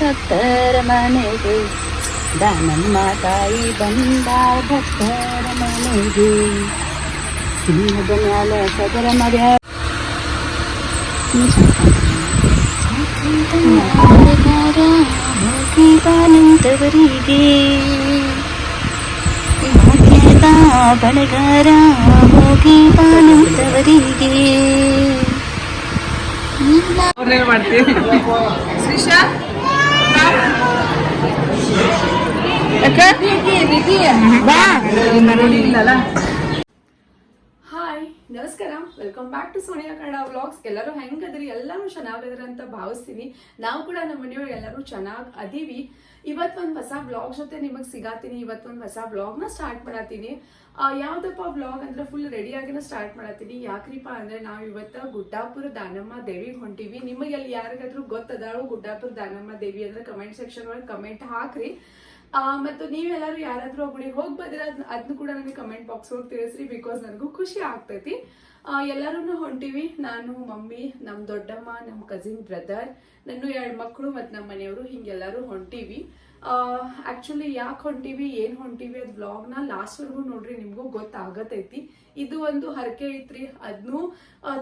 ಭಕ್ತರ ಮನೆಗೆ ದಾನಮ್ಮ ತಾಯಿ ಬಂದಾಳ ಭಕ್ತರ ಮನೆಗೆ ಸಿಂಹದ ಮ್ಯಾಲ ಸದರ ಮರ್ಯ ನಿಂತವರಿಗೆ ಭಾಗ್ಯದ ಬಣಗಾರ ಹೋಗಿ ಬಾನಂತವರಿಗೆ ಹಾಯ್ ನಮಸ್ಕಾರ, welcome back to Sonia Kannada vlogs. ಎಲ್ಲರೂ ಹೆಂಗದ್ರಿ? ಎಲ್ಲರೂ ಚೆನ್ನಾಗದ್ರಿ ಅಂತ ಭಾವಿಸ್ತೀನಿ. ನಾವು ಕೂಡ ನಮ್ಮ ಮನೆಯವ್ರು ಎಲ್ಲರೂ ಚೆನ್ನಾಗಿ ಅದೀವಿ. ಇವತ್ತೊಂದು ಹೊಸ ವ್ಲಾಗ್ ಜೊತೆ ನಿಮಗೆ ಸಿಗಾತೀನಿ. ಇವತ್ತೊಂದು ಹೊಸ ವ್ಲಾಗ್ನ ಸ್ಟಾರ್ಟ್ ಮಾಡತ್ತೀನಿ. ಯಾವ್ದಪ್ಪ ವ್ಲಾಗ್ ಅಂದ್ರೆ ಫುಲ್ ರೆಡಿಯಾಗಿನ ಸ್ಟಾರ್ಟ್ ಮಾಡತ್ತೀನಿ. ಯಾಕ್ರಿಪ್ಪ ಅಂದ್ರೆ ನಾವು ಇವತ್ತು ಗುಡ್ಡಾಪುರ ದಾನಮ್ಮ ದೇವಿಗೆ ಹೊಂಟಿವಿ. ನಿಮಗೆ ಅಲ್ಲಿ ಯಾರಿಗಾದ್ರೂ ಗೊತ್ತದಾಳು ಗುಡ್ಡಾಪುರ ದಾನಮ್ಮ ದೇವಿ ಅಂದ್ರೆ ಕಮೆಂಟ್ ಸೆಕ್ಷನ್ ಒಳಗೆ ಕಮೆಂಟ್ ಹಾಕ್ರಿ. ಮತ್ತು ನೀವೆಲ್ಲರೂ ಯಾರಾದ್ರೂ ಗುಡಿಗೆ ಹೋಗಿ ಬಂದ್ರೆ ಅದನ್ನು ಕೂಡ ನನಗೆ ಕಮೆಂಟ್ ಬಾಕ್ಸ್ ಒಳಗೆ ತಿಳಿಸ್ರಿ. ಬಿಕಾಸ್ ನನಗೂ ಖುಷಿ ಆಗ್ತೈತಿ. ಎಲ್ಲರೂ ಹೊಂಟಿವಿ. ನಾನು, ಮಮ್ಮಿ, ನಮ್ಮ ದೊಡ್ಡಮ್ಮ, ನಮ್ಮ ಕಸಿನ್ ಬ್ರದರ್, ನನ್ನ 2 ಮಕ್ಕಳು ಮತ್ತು ನಮ್ಮ ಮನೆಯವರು ಹಿಂಗೆಲ್ಲರೂ ಹೊಂಟಿವಿ. ಆಕ್ಚುಲಿ ಯಾಕೆ ಹೊಂಟಿವಿ, ಏನು ಹೊಂಟಿವಿ ಅದು ವ್ಲಾಗ್ನ ಲಾಸ್ಟ್ವರೆಗೂ ನೋಡ್ರಿ, ನಿಮಗೂ ಗೊತ್ತಾಗತೈತಿ. ಇದು ಒಂದು ಹರಕೆ ಐತ್ರಿ, ಅದನ್ನು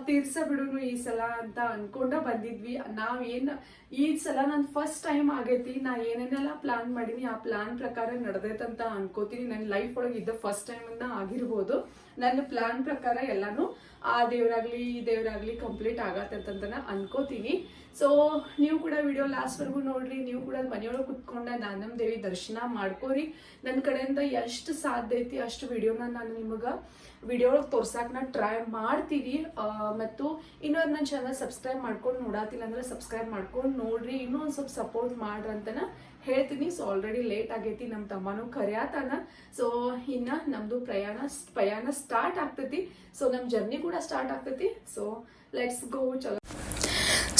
ತೀರ್ಸ ಬಿಡುನು ಈ ಸಲ ಅಂತ ಅನ್ಕೊಂಡ ಬಂದಿದ್ವಿ. ನಾವೇನು ಈ ಸಲ ನನ್ನ ಫಸ್ಟ್ ಟೈಮ್ ಆಗೈತಿ. ನಾ ಏನೇನೆಲ್ಲ ಪ್ಲಾನ್ ಮಾಡೀನಿ ಆ ಪ್ಲಾನ್ ಪ್ರಕಾರ ನಡೆದೈತಂತ ಅನ್ಕೋತೀನಿ. ನನ್ನ ಲೈಫ್ ಒಳಗೆ ಇದು ಫಸ್ಟ್ ಟೈಮ್ ಅಂತ ಆಗಿರ್ಬೋದು. ನನ್ನ ಪ್ಲಾನ್ ಪ್ರಕಾರ ಎಲ್ಲಾನು ಆ ದೇವರಾಗ್ಲಿ ಈ ದೇವರಾಗ್ಲಿ ಕಂಪ್ಲೀಟ್ ಆಗತ್ತಂತ ಅನ್ಕೋತೀನಿ. ಸೊ ನೀವು ಕೂಡ ವಿಡಿಯೋ ಲಾಸ್ಟ್ವರೆಗೂ ನೋಡ್ರಿ. ನೀವು ಕೂಡ ಮನೆಯೊಳಗೆ ಕುತ್ಕೊಂಡ ದಾನಮ್ಮ ದೇವಿ ದರ್ಶನ ಮಾಡ್ಕೋರಿ. ನನ್ನ ಕಡೆಯಿಂದ ಎಷ್ಟು ಸಾಧ್ಯ ಐತಿ ಅಷ್ಟು ವಿಡಿಯೋನ ನಾನು ನಿಮಗೆ ವಿಡಿಯೋ ಒಳಗೆ ತೋರ್ಸಕ್ಕೆ ನಾನು ಟ್ರೈ ಮಾಡ್ತೀನಿ. ಮತ್ತು ಇನ್ನೂ ನನ್ನ ಚಾನಲ್ ಸಬ್ಸ್ಕ್ರೈಬ್ ಮಾಡ್ಕೊಂಡು ನೋಡಾತಿಲ್ಲ ಅಂದ್ರೆ ಸಬ್ಸ್ಕ್ರೈಬ್ ಮಾಡ್ಕೊಂಡು ನೋಡ್ರಿ. ಇನ್ನೂ ಒಂದು ಸ್ವಲ್ಪ ಸಪೋರ್ಟ್ ಮಾಡ್ರಂತನ ಹೇಳ್ತೀನಿ. ಸೊ ಆಲ್ರೆಡಿ ಲೇಟ್ ಆಗೈತಿ, ನಮ್ಮ ತಮ್ಮನೂ ಕರೆಯತಾನ. ಸೊ ಇನ್ನ ನಮ್ದು ಪ್ರಯಾಣ ಸ್ಟಾರ್ಟ್ ಆಗ್ತೈತಿ. ಸೊ ನಮ್ಮ ಜರ್ನಿ ಕೂಡ ಸ್ಟಾರ್ಟ್ ಆಗ್ತೈತಿ. So let's go. ಚಲೋ.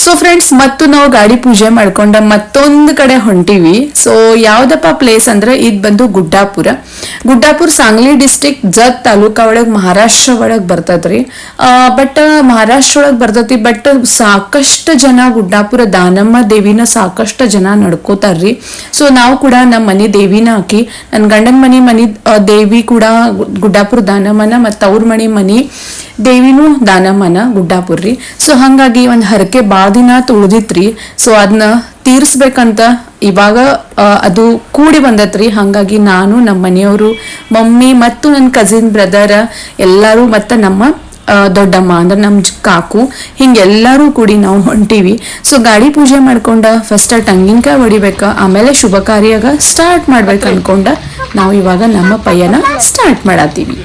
ಸೊ ಫ್ರೆಂಡ್ಸ್, ಮತ್ತು ನಾವು ಗಾಡಿ ಪೂಜೆ ಮಾಡ್ಕೊಂಡ ಮತ್ತೊಂದು ಕಡೆ ಹೊಂಟಿವಿ. ಸೊ ಯಾವ್ದಪ್ಪ ಪ್ಲೇಸ್ ಅಂದ್ರೆ ಇದು ಬಂದು ಗುಡ್ಡಾಪುರ. ಸಾಂಗ್ಲಿ ಡಿಸ್ಟ್ರಿಕ್ಟ್ ಜತ್ ತಾಲೂಕಾ ಒಳಗೆ ಮಹಾರಾಷ್ಟ್ರ ಒಳಗೆ ಬರ್ತದ್ರಿ. ಬಟ್ ಮಹಾರಾಷ್ಟ್ರ ಒಳಗೆ ಬರ್ತೈತಿ. ಬಟ್ ಸಾಕಷ್ಟು ಜನ ಗುಡ್ಡಾಪುರ ದಾನಮ್ಮ ದೇವಿನ ಸಾಕಷ್ಟು ಜನ ನಡ್ಕೋತಾರ್ರಿ. ಸೊ ನಾವು ಕೂಡ ನಮ್ಮ ಮನೆ ದೇವಿನ ಹಾಕಿ, ನನ್ನ ಗಂಡನ ಮನೆ ದೇವಿ ಕೂಡ ಗುಡ್ಡಾಪುರ ದಾನಮ್ಮನ, ಮತ್ತು ಅವ್ರ ಮನೆ ದೇವಿನೂ ದಾನಮ್ಮನ ಗುಡ್ಡಾಪುರ್ರಿ. ಸೊ ಹಂಗಾಗಿ ಒಂದು ಹರಕೆ ಭಾಳ ದಿನ ತುಳಿದಿತ್ರಿ. ಸೊ ಅದನ್ನ ತೀರ್ಸ್ಬೇಕಂತ ಇವಾಗ ಅದು ಕೂಡಿ ಬಂದತ್ರಿ. ಹಾಗಾಗಿ ನಾನು, ನಮ್ಮ ಮನೆಯವರು, ಮಮ್ಮಿ ಮತ್ತು ನನ್ನ ಕಸಿನ್ ಬ್ರದರ್ ಎಲ್ಲರೂ, ಮತ್ತು ನಮ್ಮ ದೊಡ್ಡಮ್ಮ ಅಂದ್ರೆ ನಮ್ಮ ಕಾಕು, ಹಿಂಗೆಲ್ಲರೂ ಕೂಡಿ ನಾವು ಹೊಂಟಿವಿ. ಸೊ ಗಾಡಿ ಪೂಜೆ ಮಾಡ್ಕೊಂಡ ಫಸ್ಟ್ ಟಂಗಿನಕಾಯಿ ಹೊಡಿಬೇಕ, ಆಮೇಲೆ ಶುಭ ಕಾರ್ಯಾಗ ಸ್ಟಾರ್ಟ್ ಮಾಡ್ಬೇಕು ಅನ್ಕೊಂಡ ನಾವು ಇವಾಗ ನಮ್ಮ ಪಯಣ ಸ್ಟಾರ್ಟ್ ಮಾಡತ್ತೀವಿ.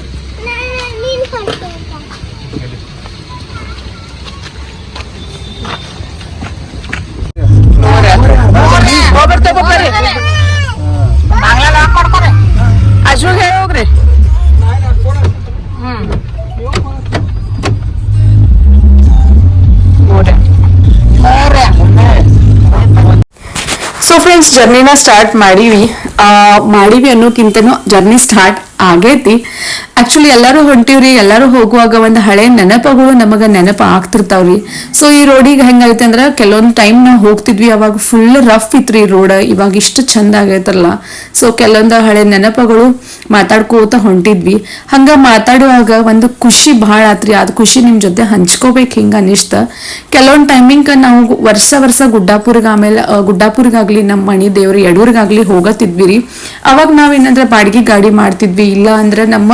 ಹೋಗ್ರಿ. ಸೊ ಫ್ರೆಂಡ್ಸ್, ಜರ್ನಿನ ಸ್ಟಾರ್ಟ್ ಮಾಡೀವಿ ಅನ್ನೋಕ್ಕಿಂತನೂ ಜರ್ನಿ ಸ್ಟಾರ್ಟ್ ಆಗೈತಿ. ಆಕ್ಚುಲಿ ಎಲ್ಲರೂ ಹೊಂಟಿವ್ರಿ. ಎಲ್ಲರೂ ಹೋಗುವಾಗ ಒಂದು ಹಳೆ ನೆನಪುಗಳು ನಮಗ ನೆನಪು ಆಗ್ತಿರ್ತಾವ್ರಿ. ಸೊ ಈ ರೋಡಿಗೆ ಹೆಂಗೈತೆ ಅಂದ್ರೆ ಕೆಲವೊಂದು ಟೈಮ್ ನಾವು ಹೋಗ್ತಿದ್ವಿ ಅವಾಗ ಫುಲ್ ರಫ್ ಇತ್ರಿ ರೋಡ್. ಇವಾಗ ಇಷ್ಟು ಚಂದ ಆಗೈತಲ್ಲ. ಸೊ ಕೆಲವೊಂದು ಹಳೆ ನೆನಪುಗಳು ಮಾತಾಡ್ಕೋತ ಹೊಂಟಿದ್ವಿ. ಹಂಗ ಮಾತಾಡುವಾಗ ಒಂದು ಖುಷಿ ಭಾಳ ಆತ್ರಿ. ಅದು ಖುಷಿ ನಿಮ್ ಜೊತೆ ಹಂಚ್ಕೋಬೇಕು ಹಿಂಗ ಅನಿಷ್ಟ. ಕೆಲವೊಂದು ಟೈಮಿಂಗ್ ನಾವು ವರ್ಷ ಗುಡ್ಡಾಪುರ್ಗಾಗ್ಲಿ ನಮ್ಮ ಮನಿ ದೇವ್ರು ಯಡೂರ್ಗಾಗ್ಲಿ ಹೋಗತ್ತಿದ್ವಿ ರೀ. ಅವಾಗ ನಾವೇನಂದ್ರೆ ಬಾಡಿಗೆ ಗಾಡಿ ಮಾಡ್ತಿದ್ವಿ. ಇಲ್ಲ ಅಂದ್ರೆ ನಮ್ಮ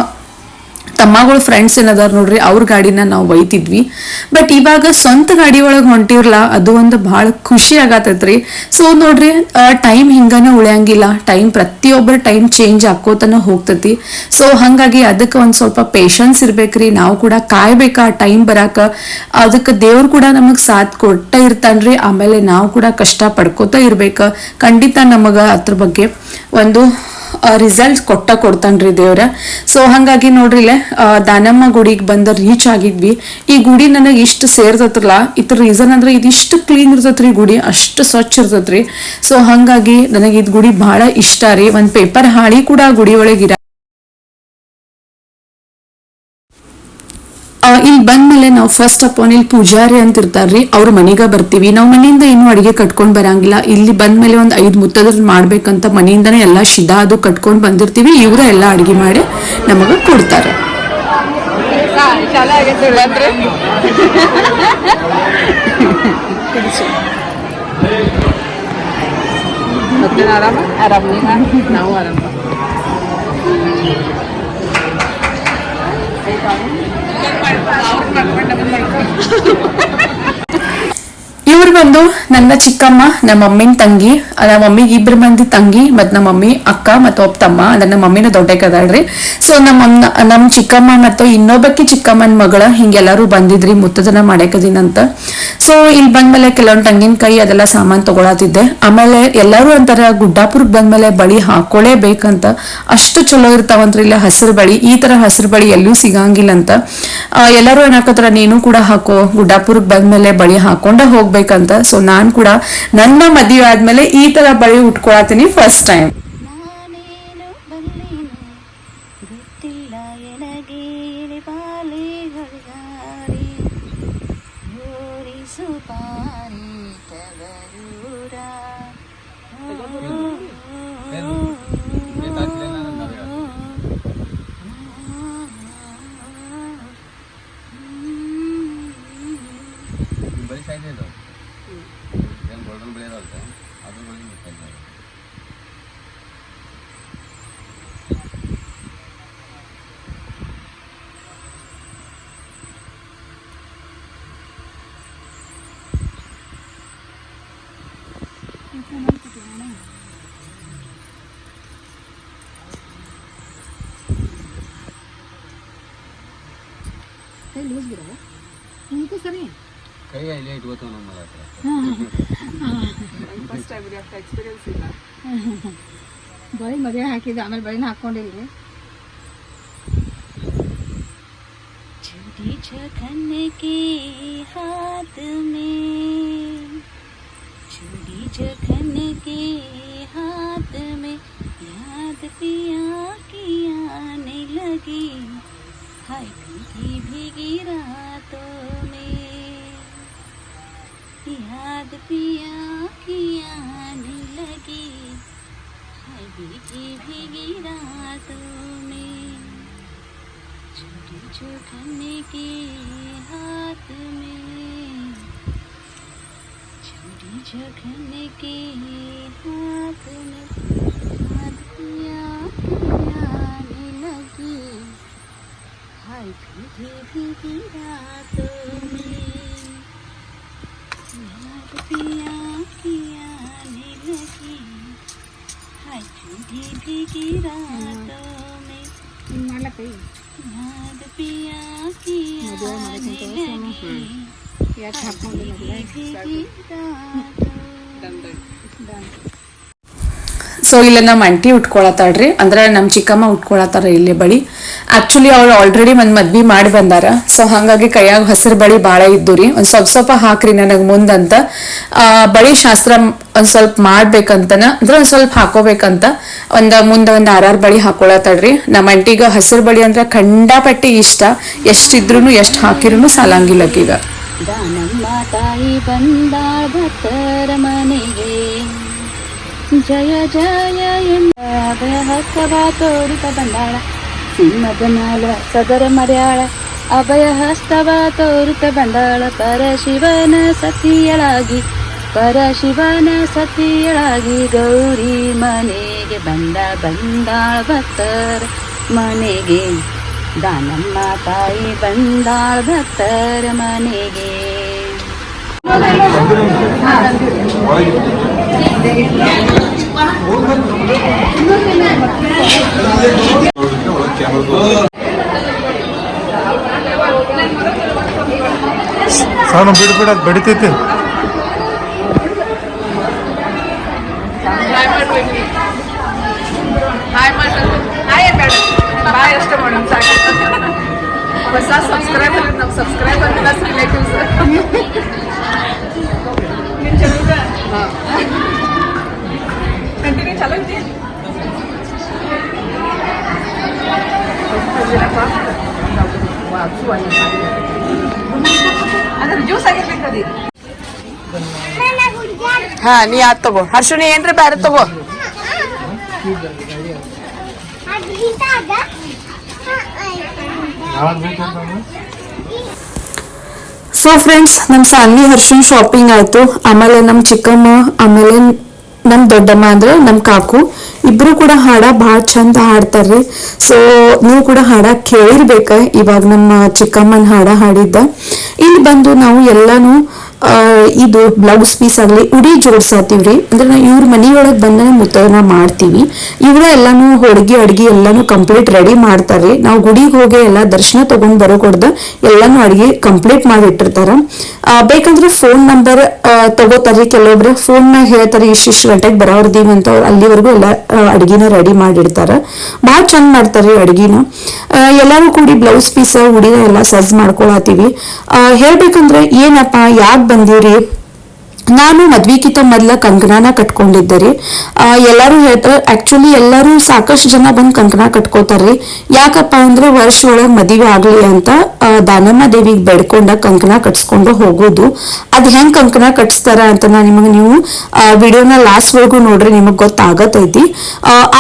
ತಮ್ಮಗಳು ಫ್ರೆಂಡ್ಸ್ ಏನದಾರ ನೋಡ್ರಿ, ಅವ್ರ ಗಾಡಿನ ನಾವು ಒಯ್ತಿದ್ವಿ. ಬಟ್ ಇವಾಗ ಸ್ವಂತ ಗಾಡಿ ಒಳಗೆ ಹೊಂಟಿರ್ಲ, ಅದು ಒಂದು ಬಹಳ ಖುಷಿ ಆಗತೈತ್ರಿ. ಸೊ ನೋಡ್ರಿ, ಟೈಮ್ ಹಿಂಗನ ಉಳಿಯಂಗಿಲ್ಲ. ಪ್ರತಿಯೊಬ್ಬರ ಟೈಮ್ ಚೇಂಜ್ ಆಕೋತನ ಹೋಗ್ತತಿ. ಸೊ ಹಂಗಾಗಿ ಅದಕ್ಕೆ ಒಂದ್ ಸ್ವಲ್ಪ ಪೇಶನ್ಸ್ ಇರ್ಬೇಕ್ರಿ. ನಾವು ಕೂಡ ಕಾಯ್ಬೇಕ ಆ ಟೈಮ್ ಬರಾಕ. ಅದಕ್ಕೆ ದೇವ್ರು ಕೂಡ ನಮಗ್ ಸಾಥ್ ಕೊಟ್ಟ ಇರ್ತಾನ್ರಿ. ಆಮೇಲೆ ನಾವು ಕೂಡ ಕಷ್ಟ ಪಡ್ಕೋತ ಇರ್ಬೇಕ. ಖಂಡಿತ ನಮಗ ಅದ್ರ ಬಗ್ಗೆ ಒಂದು ರಿಸಲ್ಟ್ ಕೊಡ್ತಾನ್ರಿ ದೇವ್ರ. ಸೊ ಹಂಗಾಗಿ ನೋಡ್ರಿ, ದಾನಮ್ಮ ಗುಡಿಗೆ ಬಂದ ರೀಚ್ ಆಗಿದ್ವಿ. ಈ ಗುಡಿ ನನಗೆ ಇಷ್ಟು ಸೇರ್ತತ್ರಲ್ಲ, ಇದ್ರ ರೀಸನ್ ಅಂದ್ರೆ ಇದಿಷ್ಟು ಕ್ಲೀನ್ ಇರ್ತೈತ್ರಿ. ಗುಡಿ ಅಷ್ಟು ಸ್ವಚ್ಛ ಇರ್ತೈತ್ರಿ. ಸೊ ಹಂಗಾಗಿ ನನಗೆ ಇದ್ ಗುಡಿ ಬಹಳ ಇಷ್ಟ ರೀ. ಒಂದ್ ಪೇಪರ್ ಹಾಳಿ ಕೂಡ ಗುಡಿ ಒಳಗಿರ. ಇಲ್ಲಿ ಬಂದ್ಮೇಲೆ ನಾವು ಫಸ್ಟ್ ಆಫ್ ಆಲ್ ಇಲ್ಲಿ ಪೂಜಾರಿ ಅಂತ ಇರ್ತಾರ್ರಿ, ಅವ್ರ ಮನೆಗೆ ಬರ್ತೀವಿ. ನಾವು ಮನೆಯಿಂದ ಏನು ಅಡಿಗೆ ಕಟ್ಕೊಂಡ್ ಬರಂಗಿಲ್ಲ. ಇಲ್ಲಿ ಬಂದ್ಮೇಲೆ ಒಂದು 5 ಮುತ್ತದ್ರ ಮಾಡ್ಬೇಕಂತ ಮನೆಯಿಂದನೇ ಎಲ್ಲ ಶಿದಾ ಅದು ಕಟ್ಕೊಂಡ್ ಬಂದಿರ್ತೀವಿ. ಇವ್ರ ಎಲ್ಲ ಅಡಿಗೆ ಮಾಡಿ ನಮಗ ಕೊಡ್ತಾರೆ. ನಾವು ಆರಾಮ. ಇವ್ರು ಬಂದು ನನ್ನ ಚಿಕ್ಕಮ್ಮ, ನಮ್ಮ ಮಮ್ಮಿನ ತಂಗಿ, ನಮ್ಮ ಮಮ್ಮಿಗೆ 2 ಮಂದಿ ತಂಗಿ ಮತ್ ನಮ್ಮ ಮಮ್ಮಿ ಅಕ್ಕ ಮತ್ತು ಒಬ್ಬ ತಮ್ಮ. ಅಂದ್ರೆ ನಮ್ಮ ಮಮ್ಮಿನ ದೊಡ್ಡಕದಾಳ್ರಿ. ಸೊ ನಮ್ಮ ಚಿಕ್ಕಮ್ಮ ಮತ್ತು ಇನ್ನೊಬ್ಬಕ್ಕೆ ಚಿಕ್ಕಮ್ಮನ ಮಗಳ ಹಿಂಗೆಲ್ಲರೂ ಬಂದಿದ್ರಿ ಮುತ್ತದನ ಮಾಡಕದಿನಂತ. ಸೊ ಇಲ್ಲಿ ಬಂದ್ಮೇಲೆ ಕೆಲವೊಂದು ತೆಂಗಿನಕಾಯಿ ಅದೆಲ್ಲ ಸಾಮಾನ್ ತಗೊಳತಿದ್ದೆ. ಆಮೇಲೆ ಎಲ್ಲರೂ ಅಂತಾರ ಗುಡ್ಡಾಪುರಕ್ಕೆ ಬಂದ್ಮೇಲೆ ಬಳಿ ಹಾಕೊಳ್ಳೇಬೇಕಂತ, ಅಷ್ಟು ಚಲೋ ಇರ್ತಾವಂತ್ರಿ ಇಲ್ಲ ಹಸಿರು ಬಳಿ. ಈ ತರ ಹಸಿರು ಬಳಿ ಎಲ್ಲೂ ಸಿಗಂಗಿಲ್ಲ ಅಂತ ಎಲ್ಲರೂ ಏನಾಕತ್ರ ನೀನು ಕೂಡ ಹಾಕೋ, ಗುಡ್ಡಾಪುರಕ್ಕೆ ಬಂದ್ಮೇಲೆ ಬಳಿ ಹಾಕೊಂಡ ಹೋಗ್ಬೇಕಂತ. ಸೊ ನಾನ್ ಕೂಡ ನನ್ನ ಮದುವೆ ಆದ್ಮೇಲೆ ಈ ತರ ಬಳಿ ಉಟ್ಕೊಳತೀನಿ ಫಸ್ಟ್ ಟೈಮ್. ನಾನೇನು ಬಲ್ಲೆನು ಗೊತ್ತಿಲ್ಲ ಎನಗೆ ಬಾಲೆಗಳಾರಿ ಯೋರಿಸು ಪಾರಿ ತವರೂರ ಕೈ ಇಲ್ಲಿ ಇಟ್ಕೋತಾವ ನಮ್ಮ ಹತ್ರ. ಫಸ್ಟ್ ಟೈಮ್ ಎಕ್ಸ್ಪೀರಿಯನ್ಸ್ ಇಲ್ಲ. ಬಳಿ ಮದುವೆ ಹಾಕಿದ್ದೆ, ಆಮೇಲೆ ಬಳಿನ ಹಾಕ್ಕೊಂಡಿಲ್ರಿ. चूड़ी छखन के हाथ में, चूड़ी छखन के हाथ में याद पिया की आने लगी, हाय भीगी भीगी रातों में याद पिया की आने लगी, हाय भीगी भीगी रातों में चूड़ी छखन के हाथ में, चूड़ी छखन के हाथ में याद पिया आने लगी, हाय भीगी भीगी रातों में याद पिया आने लगी, हाय भीगी भीगी रातों में ಮಾಡ್ಲಕ್ಕೈ याद पिया की आने लगी, ಯಾಕೆ ಹಾಕ್ಕೊಂಡು ಮದುವೆ भीगी रातों ಸೊ ಇಲ್ಲ ನಮ್ಮ ಅಂಟಿ ಉಟ್ಕೊಳತಾಳ್ರಿ, ಅಂದ್ರೆ ನಮ್ಮ ಚಿಕ್ಕಮ್ಮ ಉಟ್ಕೊಳತಾರ ಇಲ್ಲಿ ಬಳಿ. ಆಕ್ಚುಲಿ ಅವ್ರು ಆಲ್ರೆಡಿ ಒಂದ್ ಮದ್ವಿ ಮಾಡಿ ಬಂದಾರ. ಸೊ ಹಂಗಾಗಿ ಕೈಯಾಗ ಹಸಿರು ಬಳಿ ಬಾಳ ಇದ್ದು ರೀ, ಒಂದ್ ಸ್ವಲ್ಪ ಹಾಕ್ರಿ ನನಗ್ ಮುಂದಂತ. ಬಳಿ ಶಾಸ್ತ್ರ ಒಂದ್ ಸ್ವಲ್ಪ ಮಾಡ್ಬೇಕಂತನ, ಅಂದ್ರೆ ಒಂದ್ ಸ್ವಲ್ಪ ಹಾಕೋಬೇಕಂತ ಮುಂದೆ ಒಂದ್ 6 ಬಳಿ ಹಾಕೊಳತಾಳ್ರಿ. ನಮ್ಮ ಅಂಟಿಗ ಹಸಿರು ಬಳಿ ಅಂದ್ರೆ ಖಂಡಾಪಟ್ಟಿ ಇಷ್ಟ. ಎಷ್ಟಿದ್ರು ಎಷ್ಟ್ ಹಾಕಿರೂ ಸಾಲಂಗಿಲ್ಲಕ್ಕೀಗ. ದಾನಮ್ಮ ತಾಯಿ ಬಂದಾಳ ಭಕ್ತರ ಮನೆಗೆ, ಜಯ ಜಯ ಎಂಬ ಹಸ್ತವ ತೋರಿತ ಬಂದಾಳ, ಸಿಂಹದ ಮ್ಯಾಲ ಸದರ ಮರ್ಯಾಳ ಅಭಯ ಹಸ್ತವ ತೋರಿತ ಬಂದಾಳ, ಪರಶಿವನ ಸತಿಯಳಾಗಿ ಪರಶಿವನ ಸತಿಯಳಾಗಿ ಗೌರಿ ಮನೆಗೆ ಬಂದಾಳ ಭಕ್ತರ ಮನೆಗೆ, ದಾನಮ್ಮ ತಾಯಿ ಬಂದಾಳ ಭಕ್ತರ ಮನೆಗೆ. ಸಾನು ಬಿಡ್ಬಿಡ ಬಡಿತೈತಿ. ಬಾಯ್ ಅಷ್ಟೇ ಮಾಡೋಣ ಸಾಕು. ಹೊಸ ಸಬ್ಸ್ಕ್ರೈಬರ್ ನಮ್ಮ ಸಬ್ಸ್ಕ್ರೈಬರ್ ಪ್ಲಸ್ ರಿಲೇಟಿವ್ಸ್. ಕಂಟಿನ್ಯೂ ಚಾಲೂ ಐತಿ. ವಾಸು ಹಾ ನೀ ಆತ್ ತಗೋ ಹರ್ಷಣಿ ಏನ್ರಿ ಬ್ಯಾರೆ ತಗೋ ಸೊ ಫ್ರೆಂಡ್ಸ್ ನಮ್ ಸಾನ್ವಿ ಹರ್ಷನ್ ಶಾಪಿಂಗ್ ಆಯ್ತು ಆಮೇಲೆ ನಮ್ ಚಿಕ್ಕಮ್ಮ ಆಮೇಲೆ ನಮ್ ದೊಡ್ಡಮ್ಮ ಅಂದ್ರೆ ನಮ್ ಕಾಕು ಇಬ್ರು ಕೂಡ ಹಾಡ ಬಹಳ ಚಂದ ಹಾಡ್ತಾರ್ರಿ ಸೊ ನೀವು ಕೂಡ ಹಾಡ ಕೇಳಿರ್ಬೇಕ ಇವಾಗ ನಮ್ಮ ಚಿಕ್ಕಮ್ಮನ ಹಾಡ ಹಾಡಿದ್ದ ಇಲ್ಲಿ ಬಂದು ನಾವು ಎಲ್ಲಾನು ಇದು ಬ್ಲೌಸ್ ಪೀಸ್ ಆಗ್ಲಿ ಉಡಿ ಜೋಡ್ಸಾತೀವ್ರಿ ಅಂದ್ರೆ ಇವ್ರ ಮನಿಯೊಳಗ್ ಬಂದ ಮುತ್ತೈದೆನ ಮಾಡ್ತೀವಿ ಇವ್ರ ಎಲ್ಲಾನು ಹೋಳಿಗೆ ಅಡ್ಗಿ ಎಲ್ಲಾನು ಕಂಪ್ಲೀಟ್ ರೆಡಿ ಮಾಡ್ತಾರ್ರಿ ನಾವು ಗುಡಿಗೆ ಹೋಗಿ ಎಲ್ಲಾ ದರ್ಶನ ತಗೊಂಡ್ ಬರೋ ಕೊಡ್ದ ಎಲ್ಲಾನು ಅಡ್ಗಿ ಕಂಪ್ಲೀಟ್ ಮಾಡಿ ಇಟ್ಟಿರ್ತಾರ ಬೇಕಂದ್ರೆ ಫೋನ್ ನಂಬರ್ ತಗೋತಾರ್ರಿ ಕೆಲವೊಬ್ರು ಫೋನ್ ನ ಹೇಳ್ತಾರೆ ಇಷ್ಟಿಷ್ಟು ಗಂಟೆಗೆ ಬರೋರ್ದೀವಿ ಅಂತ ಅಲ್ಲಿವರೆಗೂ ಎಲ್ಲ ಅಡ್ಗಿನ ರೆಡಿ ಮಾಡಿಡ್ತಾರ ಬಹಳ ಚಂದ ಮಾಡ್ತಾರ್ರಿ ಅಡ್ಗಿನ ಎಲ್ಲಾರು ಕೂಡಿ ಬ್ಲೌಸ್ ಪೀಸ್ ಉಡಿನ ಎಲ್ಲಾ ಸಜ್ ಮಾಡ್ಕೊಳತೀವಿ ಹೇಳ್ಬೇಕಂದ್ರೆ ಏನಪ್ಪ ಯಾಕೆ ಬಂದಿವ್ರಿ ನಾನು ಮದ್ವಿಕಿಂತ ಮೊದ್ಲ ಕಂಕನಾನ ಕಟ್ಕೊಂಡಿದ್ದೆ ಎಲ್ಲಾರು ಹೇಳ್ತಾರ ಆಕ್ಚುಲಿ ಎಲ್ಲಾರು ಸಾಕಷ್ಟು ಜನ ಬಂದ್ ಕಂಕನ ಕಟ್ಕೋತಾರ್ರಿ ಯಾಕಪ್ಪ ಅಂದ್ರೆ ವರ್ಷ ಒಳಗ್ ಮದುವೆ ಆಗ್ಲಿ ಅಂತ ದಾನಮ್ಮ ದೇವಿಗೆ ಬೇಡ್ಕೊಂಡ ಕಂಕನ ಕಟ್ಸ್ಕೊಂಡು ಹೋಗೋದು ಅದ್ ಹೆಂಗ್ ಕಂಕನ ಕಟ್ಸ್ತಾರ ಅಂತ ನೀವು ವಿಡಿಯೋನ ಲಾಸ್ಟ್ ವರ್ಗು ನೋಡ್ರಿ ನಿಮಗ್ ಗೊತ್ತಾಗತೈತಿ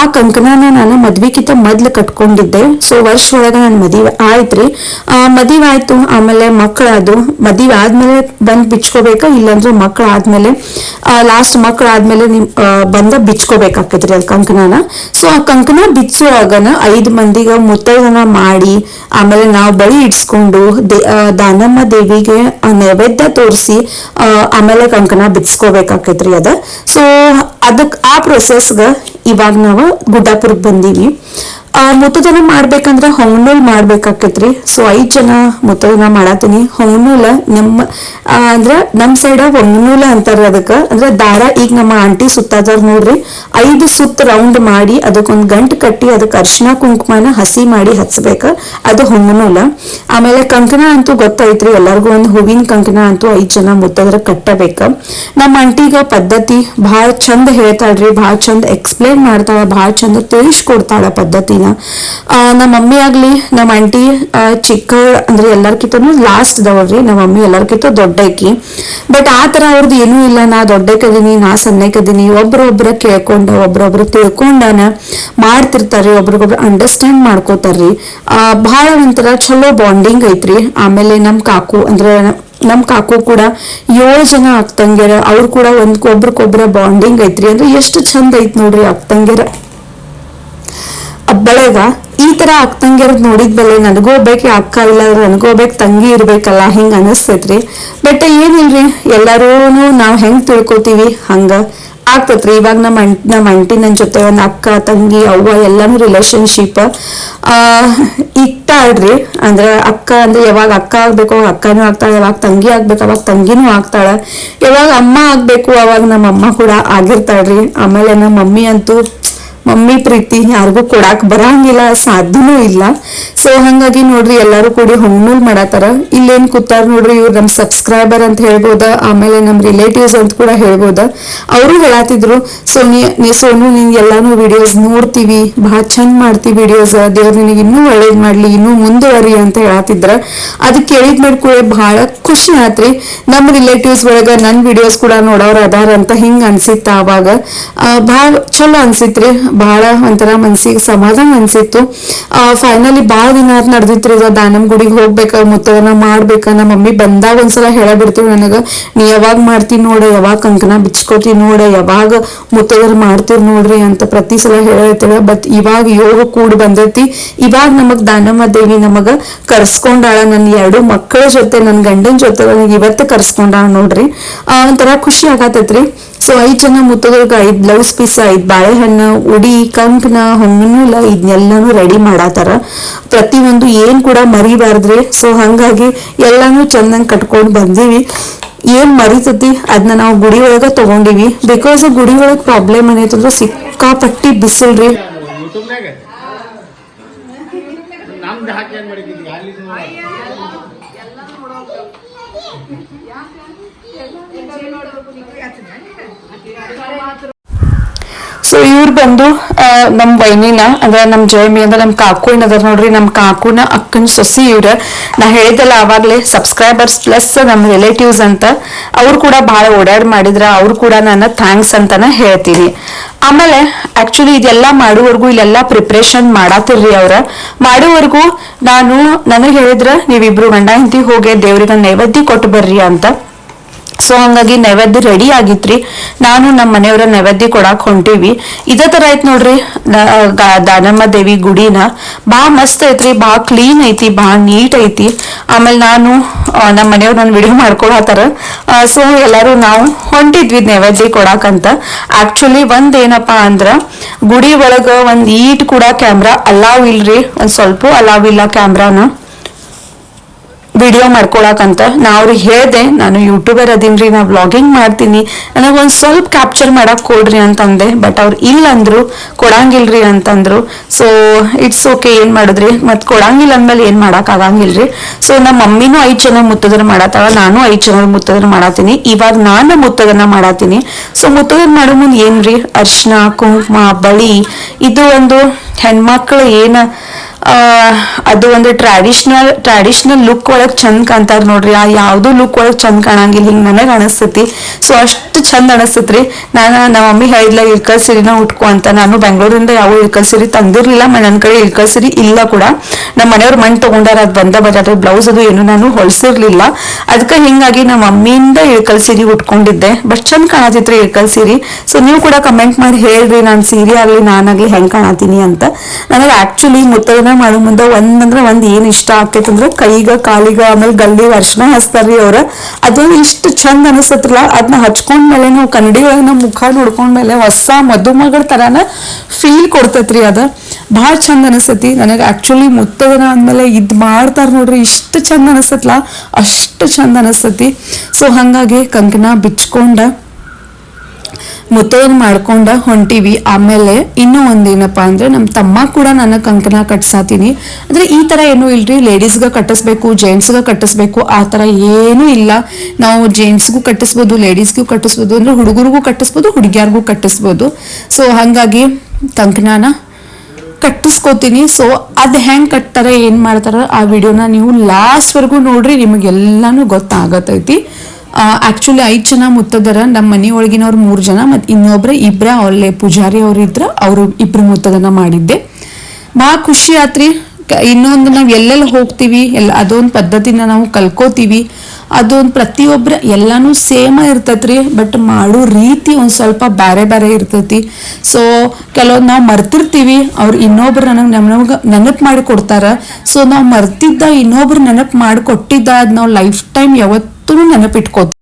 ಆ ಕಂಕನಾನ ನಾನು ಮದ್ವಿಕಿಂತ ಮೊದ್ಲು ಕಟ್ಕೊಂಡಿದ್ದೆ ಸೊ ವರ್ಷ ಒಳಗ ನನ್ ಮದುವೆ ಆಯ್ತ್ರಿ ಮದುವೆ ಆಯ್ತು ಆಮೇಲೆ ಮಕ್ಕಳದು ಮದುವೆ ಆದ್ಮೇಲೆ ಬಂದ್ ಬಿಚ್ಕೋಬೇಕ ಇಲ್ಲಾಂದ್ರೆ ಮಕ್ಕಳ ಆದ್ಮೇಲೆ ಲಾಸ್ಟ್ ಮಕ್ಕಳು ಆದ್ಮೇಲೆ ಬಂದ ಬಿಚ್ಕೋಬೇಕಾಗ್ತದ್ರಿ ಅದ್ ಕಂಕನಾನ ಸೊ ಆ ಕಂಕನ ಬಿಚ್ಚುವಾಗನ 5 ಮಂದಿಗ ಮುತ್ತೈದೆನ ಮಾಡಿ ಆಮೇಲೆ ನಾವು ಬಳಿ ಇಡ್ಸ್ಕೊಂಡು ದಾನಮ್ಮ ದೇವಿಗೆ ನೈವೇದ್ಯ ತೋರಿಸಿ ಆಮೇಲೆ ಕಂಕನ ಬಿಚ್ಕೋಬೇಕಾಗ್ತೈತ್ರಿ ಅದ ಸೊ ಅದಕ್ ಆ ಪ್ರೊಸೆಸ್ಗ ಇವಾಗ ನಾವು ಗುಡ್ಡಾಪುರಕ್ ಬಂದೀವಿ ಮುತ್ತದನ ಮಾಡ್ಬೇಕಂದ್ರ ಹೊಂಗನೂಲ್ ಮಾಡ್ಬೇಕಾಕೈತ್ರಿ ಸೊ 5 ಜನ ಮುತ್ತದನ ಮಾಡತೀನಿ ಹೊಂಗನೂಲ ನಮ್ಮ ಅಂದ್ರ ನಮ್ ಸೈಡ್ ಹೊಂಗನೂಲ ಅಂತಾರ ಅದಕ್ಕ ಅಂದ್ರ ದಾರ ಈಗ ನಮ್ಮ ಆಂಟಿ ಸುತ್ತಾದಾರ ನೋಡ್ರಿ 5 ಸುತ್ತ ರೌಂಡ್ ಮಾಡಿ ಅದಕ್ಕೊಂದ್ ಗಂಟು ಕಟ್ಟಿ ಅದಕ್ಕೆ ಅರ್ಶಿನ ಕುಂಕುಮನ ಹಸಿ ಮಾಡಿ ಹಚ್ಬೇಕ ಅದು ಹೊಂಗನೂಲ ಆಮೇಲೆ ಕಂಕನ ಅಂತೂ ಗೊತ್ತೈತ್ರಿ ಎಲ್ಲಾರ್ಗು ಒಂದ್ ಹೂವಿನ ಕಂಕನ ಅಂತೂ 5 ಜನ ಮುತ್ತದ್ರ ಕಟ್ಟಬೇಕ ನಮ್ಮ ಆಂಟಿಗ ಪದ್ಧತಿ ಬಹಳ ಚಂದ ಹೇಳ್ತಾಳ್ರಿ ಬಹಳ ಚಂದ ಎಕ್ಸ್ಪ್ಲೇನ್ ಮಾಡ್ತಾಳ ಬಹಳ ಚಂದ ತಿಳಿಸ್ಕೊಡ್ತಾಳ ಪದ್ಧತಿನ ನಮ್ಮ ಮಮ್ಮಿ ಆಗ್ಲಿ ನಮ್ಮ ಆಂಟಿ ಚಿಕ್ಕವಳ ಅಂದ್ರೆ ಎಲ್ಲಾರ್ಕಿಂತನೂ ಲಾಸ್ಟ್ ದವಳ್ರಿ ನಮ್ಮ ಮಮ್ಮಿ ಎಲ್ಲಾರ್ಕಿಂತ ದೊಡ್ಡಕಿ ಬಟ್ ಆತರ ಅವ್ರದ್ದು ಏನೂ ಇಲ್ಲ ನಾ ದೊಡ್ಡಕದೀನಿ ನಾ ಸಣ್ಣಕದೀನಿ ಒಬ್ರೊಬ್ರ ಕೇಳ್ಕೊಂಡ ಒಬ್ರೊಬ್ರು ತಿಳ್ಕೊಂಡನ ಮಾಡ್ತಿರ್ತಾರ್ರಿ ಒಬ್ರಿಗೊಬ್ರು ಅಂಡರ್ಸ್ಟ್ಯಾಂಡ್ ಮಾಡ್ಕೋತಾರ್ರಿ ಬಹಳ ಒಂಥರ ಚಲೋ ಬಾಂಡಿಂಗ್ ಐತ್ರಿ ಆಮೇಲೆ ನಮ್ ಕಾಕು ಅಂದ್ರೆ ನಮ್ ಕಾಕು ಕೂಡ 7 ಜನ ಅಕ್ಕಂಗ್ಯರ ಅವ್ರು ಕೂಡ ಒಬ್ರಿಗೊಬ್ರ ಬಾಂಡಿಂಗ್ ಐತ್ರಿ ಅಂದ್ರೆ ಎಷ್ಟು ಚಂದ ಐತ್ ನೋಡ್ರಿ ಅಕ್ಕಂಗ್ಯರ ಬೆಳಗ ಈ ತರ ಅಕ್ಕಂಗ್ಯರ್ ನೋಡಿದ್ ಬೆಲೆ ನನಗೂ ಒಬ್ಬಾಕಿ ಅಕ್ಕ ಇಲ್ಲ ನನಗೂ ಒಬ್ಬಾಕಿ ತಂಗಿ ಇರ್ಬೇಕಲ್ಲ ಹಿಂಗ ಅನಿಸ್ತೈತ್ರಿ ಬಟ್ ಏನಿಲ್ರಿ ಎಲ್ಲಾರೂ ನಾವ್ ಹೆಂಗ್ ತಿಳ್ಕೊತೀವಿ ಹಂಗ ಆಗ್ತತ್ರಿ ಇವಾಗ ನಮ್ಮ ಅಂಟಿ ನನ್ ಜೊತೆ ಒಂದ್ ಅಕ್ಕ ತಂಗಿ ಅವ್ವ ಎಲ್ಲಾನು ರಿಲೇಶನ್ಶಿಪ್ ಇಕ್ತಾಳ್ರಿ ಅಂದ್ರ ಅಕ್ಕ ಅಂದ್ರೆ ಯಾವಾಗ ಅಕ್ಕ ಆಗ್ಬೇಕು ಅವಾಗ ಅಕ್ಕನೂ ಆಗ್ತಾಳ ಯಾವಾಗ ತಂಗಿ ಆಗ್ಬೇಕು ಅವಾಗ ತಂಗಿನೂ ಆಗ್ತಾಳ ಯಾವಾಗ ಅಮ್ಮ ಆಗ್ಬೇಕು ಅವಾಗ ನಮ್ಮ ಅಮ್ಮ ಕೂಡ ಆಗಿರ್ತಾಳ್ರಿ ಆಮೇಲೆ ನಮ್ಮ ಮಮ್ಮಿ ಅಂತೂ ಮಮ್ಮಿ ಪ್ರೀತಿ ಯಾರಿಗೂ ಕೊಡಾಕ್ ಬರಂಗಿಲ್ಲ ಸಾಧ್ಯನೂ ಇಲ್ಲ ಸೊ ಹಂಗಾಗಿ ನೋಡ್ರಿ ಎಲ್ಲಾರು ಕೂಡಿ ಹೊಂಗನೂಲ್ ಮಾಡತಾರ ಇಲ್ಲೇನ್ ಕೂತಾರ ನೋಡ್ರಿ ಇವ್ರು ನಮ್ ಸಬ್ಸ್ಕ್ರೈಬರ್ ಅಂತ ಹೇಳ್ಬೋದ ಆಮೇಲೆ ನಮ್ ರಿಲೇಟಿವ್ಸ್ ಅಂತ ಕೂಡ ಹೇಳ್ಬೋದ ಅವರು ಹೇಳತ್ತಿದ್ರು ಸೋನು ನಿನ್ ಎಲ್ಲಾನು ವಿಡಿಯೋಸ್ ನೋಡ್ತೀವಿ ಬಹಳ ಚಂದ ಮಾಡ್ತೀವಿ ವಿಡಿಯೋಸ್ ದೇವ್ರ ನಿನಗೆ ಇನ್ನೂ ಒಳ್ಳೇದ್ ಮಾಡ್ಲಿ ಇನ್ನೂ ಮುಂದುವರಿ ಅಂತ ಹೇಳತ್ತಿದ್ರ ಅದಕ್ಕೆ ಕೇಳಿದ್ ಕೂಡ ಬಹಳ ಖುಷಿ ಆತ್ರಿ ನಮ್ ರಿಲೇಟಿವ್ಸ್ ಒಳಗ ನನ್ ವಿಡಿಯೋಸ್ ಕೂಡ ನೋಡೋರ್ ಅದಾರ ಅಂತ ಹಿಂಗ ಅನ್ಸಿತ್ತ ಅವಾಗ ಬಹಳ ಚಲೋ ಅನ್ಸಿತ್ರಿ ಬಹಳ ಒಂಥರ ಮನ್ಸಿಗೆ ಸಮಾಧಾನ ಅನ್ಸಿತ್ತು ಫೈನಲಿ ಬಹಳ ದಿನ ನಡೆದಿತ್ರಿ ದಾನಮ್ ಗುಡಿಗೆ ಹೋಗ್ಬೇಕ ಮುತ್ತದನ ಮಾಡ್ಬೇಕ ನಮ್ಮ ಮಮ್ಮಿ ಬಂದಾಗ ಒಂದ್ಸಲ ಹೇಳಬಿಡ್ತೀವಿ ನನಗ ನೀ ಯಾವಾಗ ಮಾಡ್ತೀವಿ ನೋಡ ಯಾವಾಗ ಕಂಕನ ಬಿಚ್ಕೋತಿ ನೋಡ ಯಾವಾಗ ಮುತ್ತದನ ಮಾಡ್ತೀವಿ ನೋಡ್ರಿ ಅಂತ ಪ್ರತಿ ಸಲ ಹೇಳಿರ್ತೇವೆ ಬಟ್ ಇವಾಗ ಯೋಗ ಕೂಡ್ ಬಂದೈತಿ ಇವಾಗ ನಮಗ್ ದಾನಮ್ಮ ದೇವಿ ನಮಗ ಕರ್ಸ್ಕೊಂಡಾಳ ನನ್ನ 2 ಮಕ್ಕಳ ಜೊತೆ ನನ್ ಗಂಡನ ಜೊತೆ ನನಗೆ ಇವತ್ತು ಕರ್ಸ್ಕೊಂಡಾಳ ನೋಡ್ರಿ ಒಂಥರ ಖುಷಿ ಆಗತೈತ್ರಿ ಸೊ 5 ಜನ ಮುತ್ತದವ್ರಿಗೆ 5 ಬ್ಲೌಸ್ ಪೀಸ್ 5 ಬಾಳೆಹಣ್ಣು ಉಡಿ ಕಂಕನ ಹೊಂಗನೂಲ ಇದನ್ನೆಲ್ಲಾನು ರೆಡಿ ಮಾಡಾತಾರ ಪ್ರತಿಯೊಂದು ಏನ್ ಕೂಡ ಮರಿಬಾರ್ದ್ರಿ ಸೊ ಹಂಗಾಗಿ ಎಲ್ಲಾನು ಚಂದಂಗ್ ಕಟ್ಕೊಂಡ್ ಬಂದೀವಿ ಏನ್ ಮರಿತತಿ ಅದನ್ನ ನಾವು ಗುಡಿ ಒಳಗ ತಗೊಂಡಿವಿ ಬಿಕಾಸ್ ಗುಡಿ ಒಳಗ್ ಪ್ರಾಬ್ಲಮ್ ಏನೈತಂದ್ರೆ ಸಿಕ್ಕಾಪಟ್ಟಿ ಬಿಸಿಲ್ರಿ ಸೊ ಇವ್ರು ಬಂದು ನಮ್ ವೈನಿನ ಅಂದ್ರೆ ನಮ್ ಜಯಮಿ ಅಂದ್ರೆ ನಮ್ ಕಾಕು ಏನದಾರ ನೋಡ್ರಿ, ನಮ್ ಕಾಕುನ ಅಕ್ಕನ ಸೊಸಿ ಇವ್ರ. ನಾ ಹೇಳಿದಲ್ಲ ಅವಾಗ್ಲೇ ಸಬ್ಸ್ಕ್ರೈಬರ್ಸ್ ಪ್ಲಸ್ ನಮ್ ರಿಲೇಟಿವ್ಸ್ ಅಂತ. ಅವ್ರು ಕೂಡ ಬಹಳ ಓಡಾಡ್ ಮಾಡಿದ್ರ, ಅವ್ರು ಕೂಡ ನನ್ನ ಥ್ಯಾಂಕ್ಸ್ ಅಂತಾನ ಹೇಳ್ತೀನಿ. ಆಮೇಲೆ ಆಕ್ಚುಲಿ ಇದೆಲ್ಲ ಮಾಡುವವರೆಗೂ ಇಲ್ಲೆಲ್ಲಾ ಪ್ರಿಪ್ರೇಷನ್ ಮಾಡಾತಿರ್ರಿ ಅವ್ರ. ಮಾಡುವವರೆಗೂ ನನಗ್ ಹೇಳಿದ್ರ ನೀವಿಬ್ರು ಗಂಡ ಹೆಂಡತಿ ಹೋಗಿ ದೇವ್ರಿಗೆ ನೈವೇದ್ಯ ಕೊಟ್ಟು ಬರ್ರಿ ಅಂತ. ಸೊ ಹಂಗಾಗಿ ನೈವೇದ್ಯ ರೆಡಿ ಆಗಿತ್ರಿ. ನಾನು ನಮ್ಮ ಮನೆಯವರ ನೈವೇದ್ಯ ಕೊಡಾಕ್ ಹೊಂಟೀವಿ. ಇದೇ ತರ ಐತ್ ನೋಡ್ರಿ ದಾನಮ್ಮ ದೇವಿ ಗುಡಿನ. ಬಾ ಮಸ್ತ್ ಐತ್ರಿ, ಬಾ ಕ್ಲೀನ್ ಐತಿ, ಬಾ ನೀಟ್ ಐತಿ. ಆಮೇಲೆ ನಾನು ನಮ್ಮ ಮನೆಯವ್ರು ನನ್ನ ವಿಡಿಯೋ ಮಾಡ್ಕೊಳತ್ತಾರ. ಸೊ ಎಲ್ಲಾರು ನಾವು ಹೊಂಟಿದ್ವಿ ನೈವೇದ್ಯ ಕೊಡಾಕಂತ. ಆಕ್ಚುಲಿ ಏನಪ್ಪಾ ಅಂದ್ರ ಗುಡಿ ಒಳಗ ಒಂದ್ ಈಟ್ ಕೂಡ ಕ್ಯಾಮ್ರಾ ಅಲಾವ್ ಇಲ್ರಿ, ಒಂದ್ ಸ್ವಲ್ಪ ಅಲಾವ್ ಇಲ್ಲ ಕ್ಯಾಮ್ರಾನ ವಿಡಿಯೋ ಮಾಡ್ಕೊಳಕಂತ. ನಾ ಅವ್ರಿಗೆ ಹೇಳ್ದೆ ನಾನು ಯೂಟ್ಯೂಬರ್ ಅದೀನ್ರಿ, ನಾ ವ್ಲಾಗಿಂಗ್ ಮಾಡ್ತೀನಿ, ನನಗೊಂದ್ ಸ್ವಲ್ಪ ಕ್ಯಾಪ್ಚರ್ ಮಾಡಕ್ ಕೊಡ್ರಿ ಅಂತಂದೆ. ಬಟ್ ಅವ್ರು ಇಲ್ಲ ಅಂದ್ರು, ಕೊಡಂಗಿಲ್ರಿ ಅಂತಂದ್ರು. ಸೊ ಇಟ್ಸ್ ಓಕೆ, ಏನ್ ಮಾಡಿದ್ರಿ ಮತ್ ಕೊಡಂಗಿಲ್ಲ ಅಂದ್ಮೇಲೆ ಏನ್ ಮಾಡಕ್ ಆಗಂಗಿಲ್ರಿ. ಸೊ ನಮ್ಮ ಮಮ್ಮಿನೂ 5 ಜನ ಮುತ್ತದನ ಮಾಡತ್ತಾಳ, ನಾನು 5 ಜನ ಮುತ್ತದನ ಮಾಡಾತೀನಿ. ಇವಾಗ ನಾನು ಮುತ್ತದನ ಮಾಡಾತೀನಿ. ಸೊ ಮುತ್ತದನ ಮಾಡೋ ಮುಂದ್ ಏನ್ರಿ ಅರ್ಶಿನ ಕುಂಕುಮ ಬಳಿ, ಇದು ಒಂದು ಹೆಣ್ಮಕ್ಳು ಅದು ಒಂದು ಟ್ರಾಡಿಷನಲ್ ಲುಕ್ ಒಳಗ್ ಚಂದ ಕಾಣ್ತಾರ ನೋಡ್ರಿ. ಆ ಯಾವ್ದು ಲುಕ್ ಒಳಗ್ ಚಂದ ಕಾಣಂಗಿಲ್ಲ, ಹಿಂಗ್ ನನಗ್ ಅನಸ್ತತಿ. ಸೊ ಅಷ್ಟು ಚಂದ ಅನಸ್ತತ್ರಿ. ನಮ್ಮ ಮಮ್ಮಿ ಹೇಳಿದ್ಲ ಇಳ್ಕಲ್ ಸೀರಿನ ಉಟ್ಕೊ ಅಂತ. ನಾನು ಬೆಂಗಳೂರಿಂದ ಯಾವ ಇಳ್ಕಲ್ ಸೀರೆ ತಂದಿರ್ಲಿಲ್ಲ, ನನ್ ಕಡೆ ಇಳ್ಕಲ್ ಸೀರೆ ಇಲ್ಲ ಕೂಡ. ನಮ್ಮ ಮನೆಯವ್ರ ಮಣ್ ತಗೊಂಡಾರ, ಅದ್ ಬರತ್ತೆ ಬ್ಲೌಸ್ ಅದು ಏನು ನಾನು ಹೊಲ್ಸಿರ್ಲಿಲ್ಲ. ಅದಕ್ಕೆ ಹಿಂಗಾಗಿ ನಮ್ಮ ಮಮ್ಮಿಯಿಂದ ಇಳ್ಕಲ್ ಸೀರೆ ಉಟ್ಕೊಂಡಿದ್ದೆ. ಬಟ್ ಚಂದ ಕಾಣತಿತ್ರಿ ಇಳ್ಕಲ್ ಸೀರೆ. ಸೊ ನೀವು ಕೂಡ ಕಮೆಂಟ್ ಮಾಡಿ ಹೇಳ್ರಿ ನಾನ್ ಸೀರೆ ಆಗ್ಲಿ ನಾನಾಗ್ಲಿ ಹೆಂಗ್ ಕಾಣತೀನಿ ಅಂತ. ನನಗೆ ಆಕ್ಚುಲಿ ಮುತ್ತೈದೆನ ಮಾಡೋ ಮುಂದೆ ಒಂದ್ ಏನ್ ಇಷ್ಟ ಆಗ್ತೈತಿ ಅಂದ್ರೆ ಕೈಗ ಕಾಲಿಗ ಆಮೇಲೆ ಗಲ್ಲಿ ಅರ್ಶನ ಹಚ್ತಾರ್ರಿ ಅವ್ರ. ಅದು ಇಷ್ಟು ಚಂದ ಅನಿಸ್ತತ್ರಲ್ಲ, ಅದನ್ನ ಹಚ್ಕೊಂಡ್ಮೇಲೆ ನಾವು ಕನ್ನಡಿ ಒಳಗ ನಮ್ಮ ಮುಖ ನೋಡ್ಕೊಂಡ್ಮೇಲೆ ಹೊಸ ಮದುಮಗಳ ತರಾನ ಫೀಲ್ ಕೊಡ್ತೈತ್ರಿ. ಅದ ಬಹಳ ಚಂದ ಅನಿಸ್ತೈತಿ ನನಗೆ. ಆಕ್ಚುಲಿ ಮುತ್ತೈದೆನ ಅಂದ್ಮೇಲೆ ಇದ್ ಮಾಡ್ತಾರ ನೋಡ್ರಿ, ಇಷ್ಟು ಚಂದ ಅನಿಸ್ತತ್ಲ, ಅಷ್ಟು ಚಂದ ಅನಿಸ್ತತಿ. ಸೊ ಹಂಗಾಗಿ ಕಂಕಣ ಬಿಚ್ಕೊಂಡ ಮುತ್ತೈದೆನ ಮಾಡ್ಕೊಂಡ ಹೊಂಟಿವಿ. ಆಮೇಲೆ ಇನ್ನೂ ಒಂದೇನಪ್ಪಾ ಅಂದ್ರೆ ನಮ್ ತಮ್ಮ ಕೂಡ ನನ್ನ ಕಂಕಣ ಕಟ್ಸಾತೀನಿ. ಅಂದ್ರೆ ಈ ತರ ಏನು ಇಲ್ರಿ, ಲೇಡೀಸ್ಗ ಕಟ್ಟಿಸ್ಬೇಕು ಜೆಂಟ್ಸ್ಗ ಕಟ್ಟಿಸ್ಬೇಕು ಆ ತರ ಏನು ಇಲ್ಲ. ನಾವು ಜೆಂಟ್ಸ್ಗೂ ಕಟ್ಟಿಸ್ಬೋದು, ಲೇಡೀಸ್ಗೂ ಕಟ್ಟಿಸ್ಬೋದು, ಅಂದ್ರೆ ಹುಡುಗರಿಗೂ ಕಟ್ಟಿಸ್ಬೋದು, ಹುಡುಗಿಯಾರ್ಗೂ ಕಟ್ಟಿಸ್ಬೋದು. ಸೊ ಹಂಗಾಗಿ ಕಂಕಣನ ಕಟ್ಟಿಸ್ಕೋತೀನಿ. ಸೊ ಅದ್ ಹೆಂಗ್ ಕಟ್ತಾರ ಏನ್ ಮಾಡ್ತಾರ ಆ ವಿಡಿಯೋನ ನೀವು ಲಾಸ್ಟ್ ವರ್ಗೂ ನೋಡ್ರಿ, ನಿಮಗೆಲ್ಲಾನು ಗೊತ್ತಾಗತೈತಿ. ಆಕ್ಚುಲಿ 5 ಜನ ಮುತ್ತದರ, ನಮ್ಮ ಮನಿ ಒಳಗಿನವ್ರು 3 ಜನ, ಮತ್ತೆ ಇಬ್ರ ಅಲ್ಲೇ ಪೂಜಾರಿ ಅವ್ರು ಇದ್ರ, ಅವ್ರು 2 ಮುತ್ತದನ ಮಾಡಿದ್ದೆ. ಬಹಳ ಖುಷಿ ಆತ್ರಿ. ಇನ್ನೊಂದು ನಾವ್ ಎಲ್ಲೆಲ್ಲ ಹೋಗ್ತೀವಿ ಅದೊಂದು ಪದ್ಧತಿನ ನಾವು ಕಲ್ಕೋತೀವಿ. ಅದೊಂದು ಪ್ರತಿಯೊಬ್ರ ಎಲ್ಲಾನು ಸೇಮ್ ಇರ್ತೈತ್ರಿ, ಬಟ್ ಮಾಡೋ ರೀತಿ ಒಂದ್ ಸ್ವಲ್ಪ ಬ್ಯಾರೆ ಬ್ಯಾರೆ ಇರ್ತೈತಿ. ಸೊ ಕೆಲವೊಂದು ನಾವು ಮರ್ತಿರ್ತೀವಿ, ಅವ್ರು ಇನ್ನೊಬ್ರು ನೆನಪು ಮಾಡಿ ಕೊಡ್ತಾರ. ಸೊ ನಾವು ಮರ್ತಿದ್ದ ಇನ್ನೊಬ್ರು ನೆನಪು ಮಾಡಿ ಕೊಟ್ಟಿದ್ದ ಅದ್ ನಾವು ಲೈಫ್ ಟೈಮ್ ಯಾವತ್ತೂ ನೆನಪಿಟ್ಕೋತೀವಿ.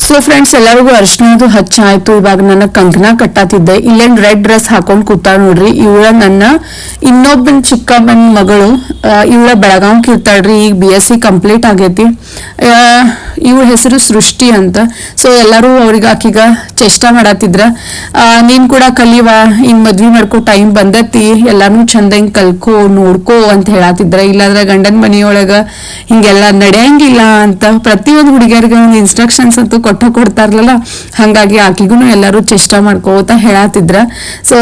ಸೊ ಫ್ರೆಂಡ್ಸ್, ಎಲ್ಲರಿಗೂ ಅರ್ಶನದು ಹಚ್ಚಾಯ್ತು. ಇವಾಗ ನನ್ನ ಕಂಕಣ ಕಟ್ಟಾತಿದ್ದೆ. ಇಲ್ಲೇನ್ ರೆಡ್ ಡ್ರೆಸ್ ಹಾಕೊಂಡ್ ಕೂತಾ ನೋಡ್ರಿ, ಇವಳ ನನ್ನ ಇನ್ನೊಬ್ಬನ ಚಿಕ್ಕಮ್ಮನ ಮಗಳು. ಇವಳ ಬೆಳಗಾವ್కి ಇರ್ತಾಳ್ರಿ, ಈಗ BSc ಕಂಪ್ಲೀಟ್ ಆಗೈತಿ. ಇವಳ ಹೆಸರು ಸೃಷ್ಟಿ ಅಂತ. ಸೊ ಎಲ್ಲರೂ ಅವ್ರಿಗೆ ಆಕಿಗ ಚೇಷ್ಟ ಮಾಡತ್ತಿದ್ರ, ನೀನ್ ಕೂಡ ಕಲಿವಾ, ಇನ್ ಮದ್ವಿ ಮಾಡ್ಕೋ ಟೈಮ್ ಬಂದತಿ, ಎಲ್ಲಾನು ಚಂದ ಹಿಂಗ್ ಕಲ್ಕೋ ನೋಡ್ಕೋ ಅಂತ ಹೇಳತ್ತಿದ್ರ. ಇಲ್ಲಾಂದ್ರೆ ಗಂಡನ ಮನಿಯೊಳಗ ಹಿಂಗೆಲ್ಲಾ ನಡೆಯಂಗಿಲ್ಲ ಅಂತ ಪ್ರತಿಯೊಂದು ಹುಡುಗಿಯರಿಗೆ ಒಂದು ಇನ್ಸ್ಟ್ರಕ್ಷನ್ಸ್ ಅಂತೂ ಕೊಡ್ತಾರಲ್ಲ. ಹಂಗಾಗಿ ಆಕಿಗೂ ಎಲ್ಲಾರು ಚೇಷ್ಟ ಮಾಡ್ಕೋತ ಹೇಳತ್ತಿದ್ರ. ಸೊ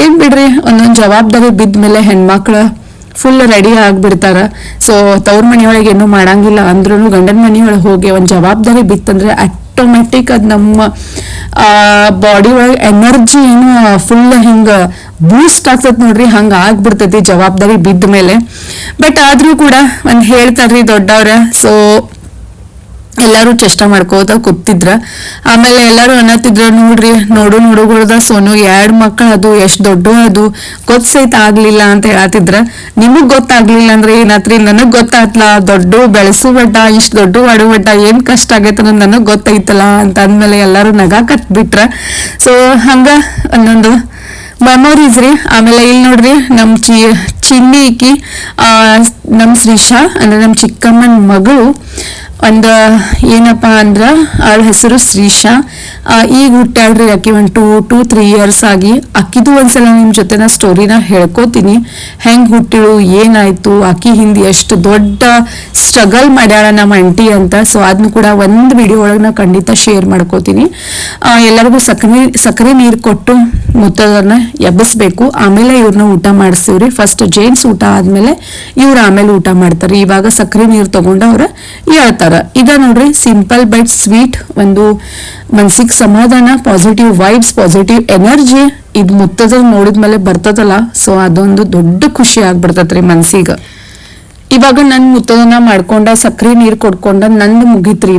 ಏನ್ ಬಿಡ್ರಿ, ಒಂದೊಂದ್ ಜವಾಬ್ದಾರಿ ಬಿದ್ಮೇಲೆ ಹೆಣ್ಮಕ್ಳ ಫುಲ್ ರೆಡಿ ಆಗ್ಬಿಡ್ತಾರ. ಸೊ ತವ್ರ ಮನಿಯೊಳಗೆ ಏನು ಮಾಡಂಗಿಲ್ಲ ಅಂದ್ರೂ ಗಂಡನ ಮನಿಯೊಳಗೆ ಹೋಗಿ ಒಂದ್ ಜವಾಬ್ದಾರಿ ಬಿತ್ತಂದ್ರೆ ಆಟೋಮ್ಯಾಟಿಕ್ ಅದ್ ನಮ್ಮ ಬಾಡಿ ಒಳಗೆ ಎನರ್ಜಿ ಏನು ಫುಲ್ ಹಿಂಗ ಬೂಸ್ಟ್ ಆಗ್ತದ ನೋಡ್ರಿ, ಹಂಗ ಆಗ್ಬಿಡ್ತೈತಿ ಜವಾಬ್ದಾರಿ ಬಿದ್ದ ಮೇಲೆ. ಬಟ್ ಆದ್ರೂ ಕೂಡ ಒಂದ್ ಹೇಳ್ತಾರ್ರಿ ದೊಡ್ಡವ್ರ. ಸೊ ಎಲ್ಲಾರು ಚೇಷ್ಟ ಮಾಡ್ಕೋತ ಕೂತಿದ್ರ. ಆಮೇಲೆ ಎಲ್ಲಾರು ಅನ್ನತ್ತಿದ್ರ, ನೋಡ್ರಿ ನೋಡುಗಳ್ದ ಸೋನು 2 ಮಕ್ಕಳು ಅದು ಎಷ್ಟ್ ದೊಡ್ಡ ಅದು ಗೊತ್ತೈತ ಆಗ್ಲಿಲ್ಲ ಅಂತ ಹೇಳತ್ತಿದ್ರ. ನಿಮಗ್ ಗೊತ್ತಾಗ್ಲಿಲ್ಲ ಅಂದ್ರೆ ಏನಾತ್ರಿ, ನನಗ್ ಗೊತ್ತಾತ್ಲ, ದೊಡ್ಡ ಬೆಳೆಸು ಬಡ್ಡ ಇಷ್ಟ್ ದೊಡ್ಡ ಮಾಡು ಬಡ್ಡ ಏನ್ ಕಷ್ಟ ಆಗೈತ ನನಗ್ ಗೊತ್ತೈತಲ್ಲ ಅಂತ ಅಂದ್ಮೇಲೆ ಎಲ್ಲಾರು ನಗಾ ಕತ್ಬಿಟ್ರ. ಸೊ ಹಂಗ ಒಂದೊಂದು ಮೆಮೊರೀಸ್ ರೀ. ಆಮೇಲೆ ಇಲ್ಲಿ ನೋಡ್ರಿ ನಮ್ ಚಿನ್ನಿ ಈಕಿ ನಮ್ಮ ಶ್ರೀಶಾ ಅಂದ್ರೆ ನಮ್ಮ ಚಿಕ್ಕಮ್ಮನ ಮಗಳು ಒಂದು ಏನಪ್ಪಾ ಅಂದ್ರ ಅವಳ ಹೆಸರು ಶ್ರೀಶಾ. ಈಗ ಹುಟ್ಟಾಳ್ರಿ ಆಕಿ 2-3 ಇಯರ್ಸ್ ಆಗಿ. ಅಕ್ಕಿದು ಒಂದ್ಸಲ ನಿಮ್ ಜೊತೆ ನಾ ಸ್ಟೋರಿನ ಹೇಳ್ಕೋತೀನಿ, ಹೆಂಗ್ ಹುಟ್ಟಿಳು, ಏನಾಯ್ತು, ಆಕಿ ಹಿಂದೆ ಎಷ್ಟು ದೊಡ್ಡ ಸ್ಟ್ರಗಲ್ ಮಾಡ್ಯಾಳ ನಮ್ಮ ಆಂಟಿ ಅಂತ. ಸೊ ಅದನ್ನು ಕೂಡ ಒಂದು ವಿಡಿಯೋ ಒಳಗೆ ನಾ ಖಂಡಿತ ಶೇರ್ ಮಾಡ್ಕೋತೀನಿ. ಎಲ್ಲರಿಗೂ ಸಕ್ಕರೆ ನೀರು ಕೊಟ್ಟು ಮುತ್ತದನ್ನ ಎಬ್ಬಿಸ್ಬೇಕು, ಆಮೇಲೆ ಇವ್ರನ್ನ ಊಟ ಮಾಡಿಸ್ತೀವ್ರಿ. ಫಸ್ಟ್ ಜೇಂಟ್ಸ್ ಊಟ ಆದ್ಮೇಲೆ ಇವ್ರು ಆಮೇಲೆ ಊಟ ಮಾಡ್ತಾರೆ. ಇವಾಗ ಸಕ್ಕರೆ ನೀರು ತಗೊಂಡು ಅವ್ರ ಹೇಳ್ತಾರ. ಇದ ನೋಡ್ರಿ ಸಿಂಪಲ್ ಬಟ್ ಸ್ವೀಟ್, ಒಂದು ಮನ್ಸಿಗೆ ಸಮಾಧಾನ, ಪಾಸಿಟಿವ್ ವೈಬ್ಸ್, ಪಾಸಿಟಿವ್ ಎನರ್ಜಿ ಇದು ಮುತ್ತದ ನೋಡಿದ್ಮೇಲೆ ಬರ್ತದಲ್ಲ. ಸೊ ಅದೊಂದು ದೊಡ್ಡ ಖುಷಿ ಆಗ್ಬಿಡ್ತತ್ರಿ ಮನ್ಸಿಗ. ಇವಾಗ ನನ್ ಮುತ್ತದನ್ನ ಮಾಡ್ಕೊಂಡ ಸಕ್ರಿ ನೀರ್ ಕೊಡ್ಕೊಂಡ ನಂದು ಮುಗಿತ್ರಿ.